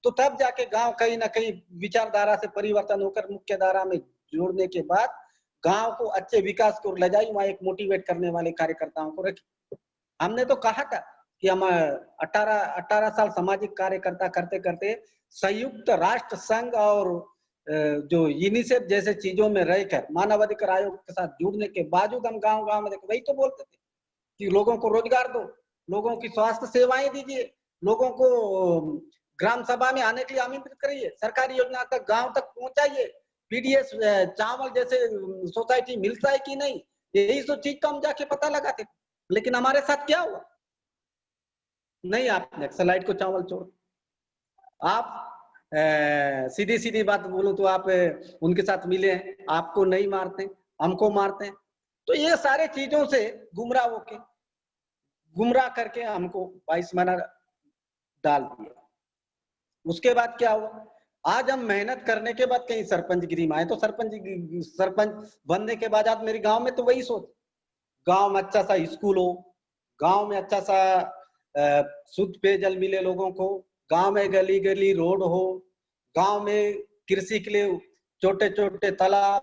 तो तब जाके गांव कहीं ना कहीं विचारधारा से परिवर्तन होकर मुख्य धारा में जोड़ने के बाद गांव को अच्छे विकास की ओर ले जाए, वहां एक मोटिवेट करने वाले कार्यकर्ताओं को रखिए। हमने तो कहा था कि हम 18 साल सामाजिक कार्यकर्ता करते करते संयुक्त राष्ट्र संघ और जो यूनिसेफ जैसे चीजों में रहकर मानवाधिकार आयोग के साथ जुड़ने के बावजूद हम गांव गांव में देखो वही तो बोलते थे कि लोगों को रोजगार दो, लोगों की स्वास्थ्य सेवाएं दीजिए, लोगों को ग्राम सभा में आने के लिए आमंत्रित करिए, सरकारी योजना तक गांव तक पहुंचाइए, पीडीएस चावल जैसे सोसाइटी मिलता है कि नहीं, यही सब चीज तो हम जाके पता लगाते। लेकिन हमारे साथ क्या हुआ, नहीं, आप नक्सलाइट को चावल छोड़, आप सीधी सीधी बात बोलूं तो आप उनके साथ मिले हैं, आपको नहीं मारते, हमको मारते हैं। तो ये सारे चीजों से गुमराह करके हमको 22 महीना डाल दिया। उसके बाद क्या हुआ, आज हम मेहनत करने के बाद कहीं सरपंचगिरी में आए, तो सरपंच बनने के बाद आज मेरे गांव में तो वही सोच, गांव में अच्छा सा स्कूल हो, गांव में अच्छा सा शुद्ध पेयजल मिले लोगों को, गांव में गली गली रोड हो, गांव में कृषि के लिए छोटे छोटे तालाब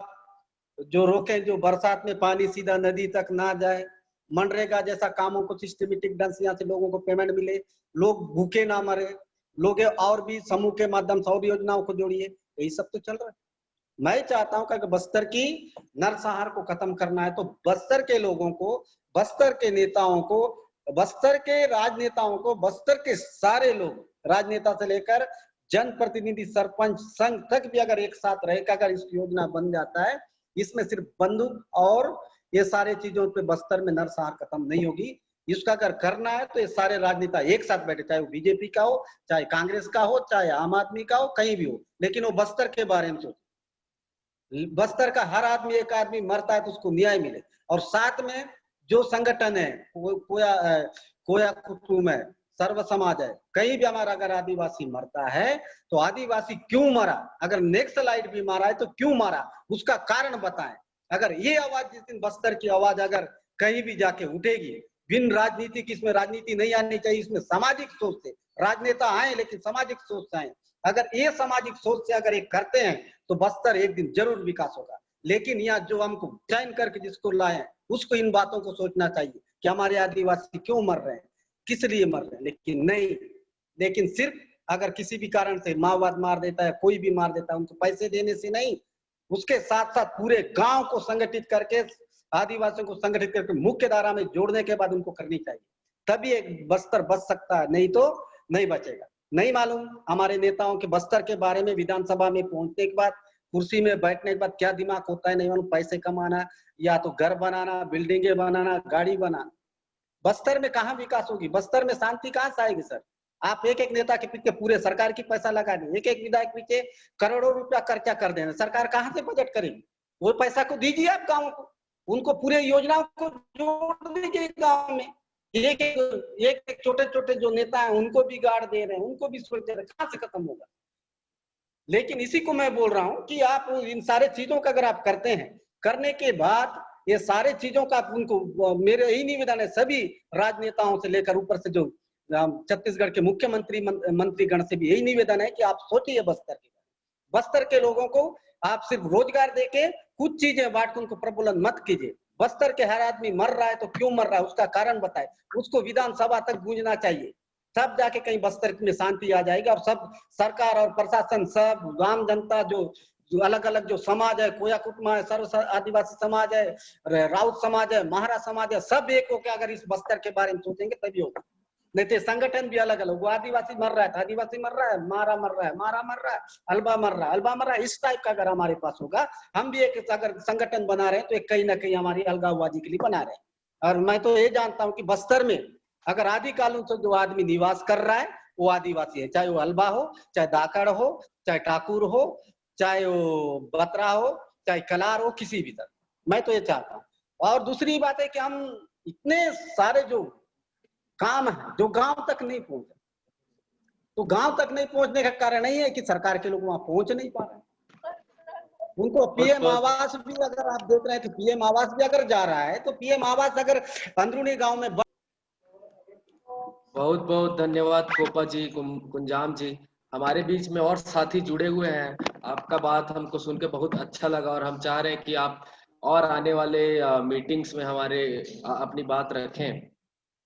जो रोके, जो बरसात में पानी सीधा नदी तक ना जाए, मनरेगा जैसा कामों को सिस्टमेटिक ढंग से यहाँ से लोगों को पेमेंट मिले, लोग भूखे ना मरे, लोग और भी समूह के माध्यम से और योजनाओं को जोड़िए। यही सब तो चल रहा है। मैं चाहता हूं कि अगर बस्तर की नरसंहार को खत्म करना है तो बस्तर के लोगों को, बस्तर के नेताओं को, बस्तर के राजनेताओं को, बस्तर के सारे लोग, राजनेता से लेकर जनप्रतिनिधि, सरपंच, संघ तक भी अगर एक साथ रहेगा, अगर इस योजना बन जाता है, इसमें सिर्फ बंदूक और ये सारे चीजों पे बस्तर में नरसंहार खत्म नहीं होगी। इसका अगर करना है तो ये सारे राजनेता एक साथ बैठे, चाहे वो बीजेपी का हो, चाहे कांग्रेस का हो, चाहे आम आदमी का हो, कहीं भी हो, लेकिन वो बस्तर के बारे में सोचे। बस्तर का हर आदमी, एक आदमी मरता है तो उसको न्याय मिले। और साथ में जो संगठन है, कोया कुटुंब है, सर्व समाज है, कहीं भी हमारा अगर आदिवासी मरता है तो आदिवासी क्यों मरा, अगर नेक्सलाइट भी मारा है तो क्यों मारा, उसका कारण बताएं। अगर ये आवाज, जिस दिन बस्तर की आवाज अगर कहीं भी जाके उठेगी, बिन राजनीति की, इसमें राजनीति नहीं आनी चाहिए, इसमें सामाजिक सोच से राजनेता आए लेकिन सामाजिक सोच से आए। अगर ये सामाजिक सोच से अगर एक करते हैं तो बस्तर एक दिन जरूर विकास होगा। लेकिन यहाँ जो हमको चयन करके जिसको लाए उसको इन बातों को सोचना चाहिए कि हमारे आदिवासी क्यों मर रहे हैं, किस लिए मर रहे हैं, लेकिन नहीं। लेकिन सिर्फ अगर किसी भी कारण से माओवाद मार देता है, कोई भी मार देता है, उनको पैसे देने से नहीं, उसके साथ साथ पूरे गांव को संगठित करके, आदिवासियों को संगठित करके मुख्य धारा में जोड़ने के बाद उनको करनी चाहिए, तभी एक बस्तर बच सकता है, नहीं तो नहीं बचेगा। नहीं मालूम हमारे नेताओं के बस्तर के बारे में, विधानसभा में पहुंचने के बाद, कुर्सी में बैठने के बाद क्या दिमाग होता है नहीं मालूम। पैसे कमाना, या तो घर बनाना, बिल्डिंगे बनाना, गाड़ी बनाना। बस्तर में कहाँ विकास होगी, बस्तर में शांति कहाँ से आएगी सर? आप एक एक नेता के पीछे पूरे सरकार की पैसा लगा दें, एक एक विधायक पीछे करोड़ों रुपया खर्चा कर देना, सरकार कहाँ से बजट करेगी? वो पैसा को दीजिए आप गाँव को, उनको पूरे योजनाओं को जोड़ दीजिए गाँव में। एक एक छोटे छोटे जो नेता हैं उनको भी गाड़ दे रहे हैं, उनको भी सोच रहे हैं, कहाँ से खत्म होगा? लेकिन इसी को मैं बोल रहा हूँ कि आप इन सारे चीजों का अगर आप करते हैं, करने के बाद ये सारे चीजों का उनको, मेरे यही निवेदन है सभी राजनेताओं से लेकर ऊपर से जो छत्तीसगढ़ के मुख्यमंत्री मंत्रीगण से भी यही निवेदन है कि आप सोचिए बस्तर के, बस्तर के लोगों को आप सिर्फ रोजगार देके कुछ चीजें बांट के उनको प्रबुलन मत कीजिए। बस्तर के हर आदमी मर रहा है तो क्यों मर रहा है, उसका कारण बताए, उसको विधानसभा तक गूंजना चाहिए, तब जाके कहीं बस्तर में शांति आ जाएगी। और सब सरकार और प्रशासन, सब आम जनता, जो अलग अलग जो समाज है, कोया कुटुंब है, सर्व आदिवासी समाज है, राउत समाज है, महारा समाज है, सब एक होकर अगर इस बस्तर के बारे में सोचेंगे तभी होगा। नहीं तो संगठन भी अलग अलग, वो आदिवासी मर रहा है तो आदिवासी मर रहा है, मारा मर रहा है, मारा मर रहा है, अल्बा मर रहा है, अल्बा मर रहा है, इस टाइप का अगर हमारे पास होगा, हम भी एक अगर संगठन बना रहे हैं तो एक कहीं ना कहीं हमारी अलगाववादी के लिए बना रहे हैं। और मैं तो ये जानता हूँ कि बस्तर में अगर आदिकालों से जो आदमी निवास कर रहा है वो आदिवासी है, चाहे वो अल्बा हो, चाहे दाकड़ हो, चाहे ठाकुर हो, चाहे वो बत्रा हो, चाहे कलार हो, किसी भी तरह। मैं तो ये चाहता हूँ। और दूसरी बात है कि हम इतने सारे जो काम है जो गांव तक नहीं पहुंचे, तो गांव तक नहीं पहुंचने का कारण नहीं है कि सरकार के लोग वहां पहुंच नहीं पा रहे। उनको पीएम आवास भी अगर आप देख रहे हैं तो पीएम आवास भी अगर जा रहा है तो पीएम आवास अगर अंदरूनी गांव में।
बहुत बहुत धन्यवाद कोपा जी, कुंजाम जी। हमारे बीच में और साथी जुड़े हुए हैं, आपका बात हमको सुन के बहुत अच्छा लगा और हम चाह रहे हैं कि आप और आने वाले मीटिंग्स में हमारे अपनी बात रखें।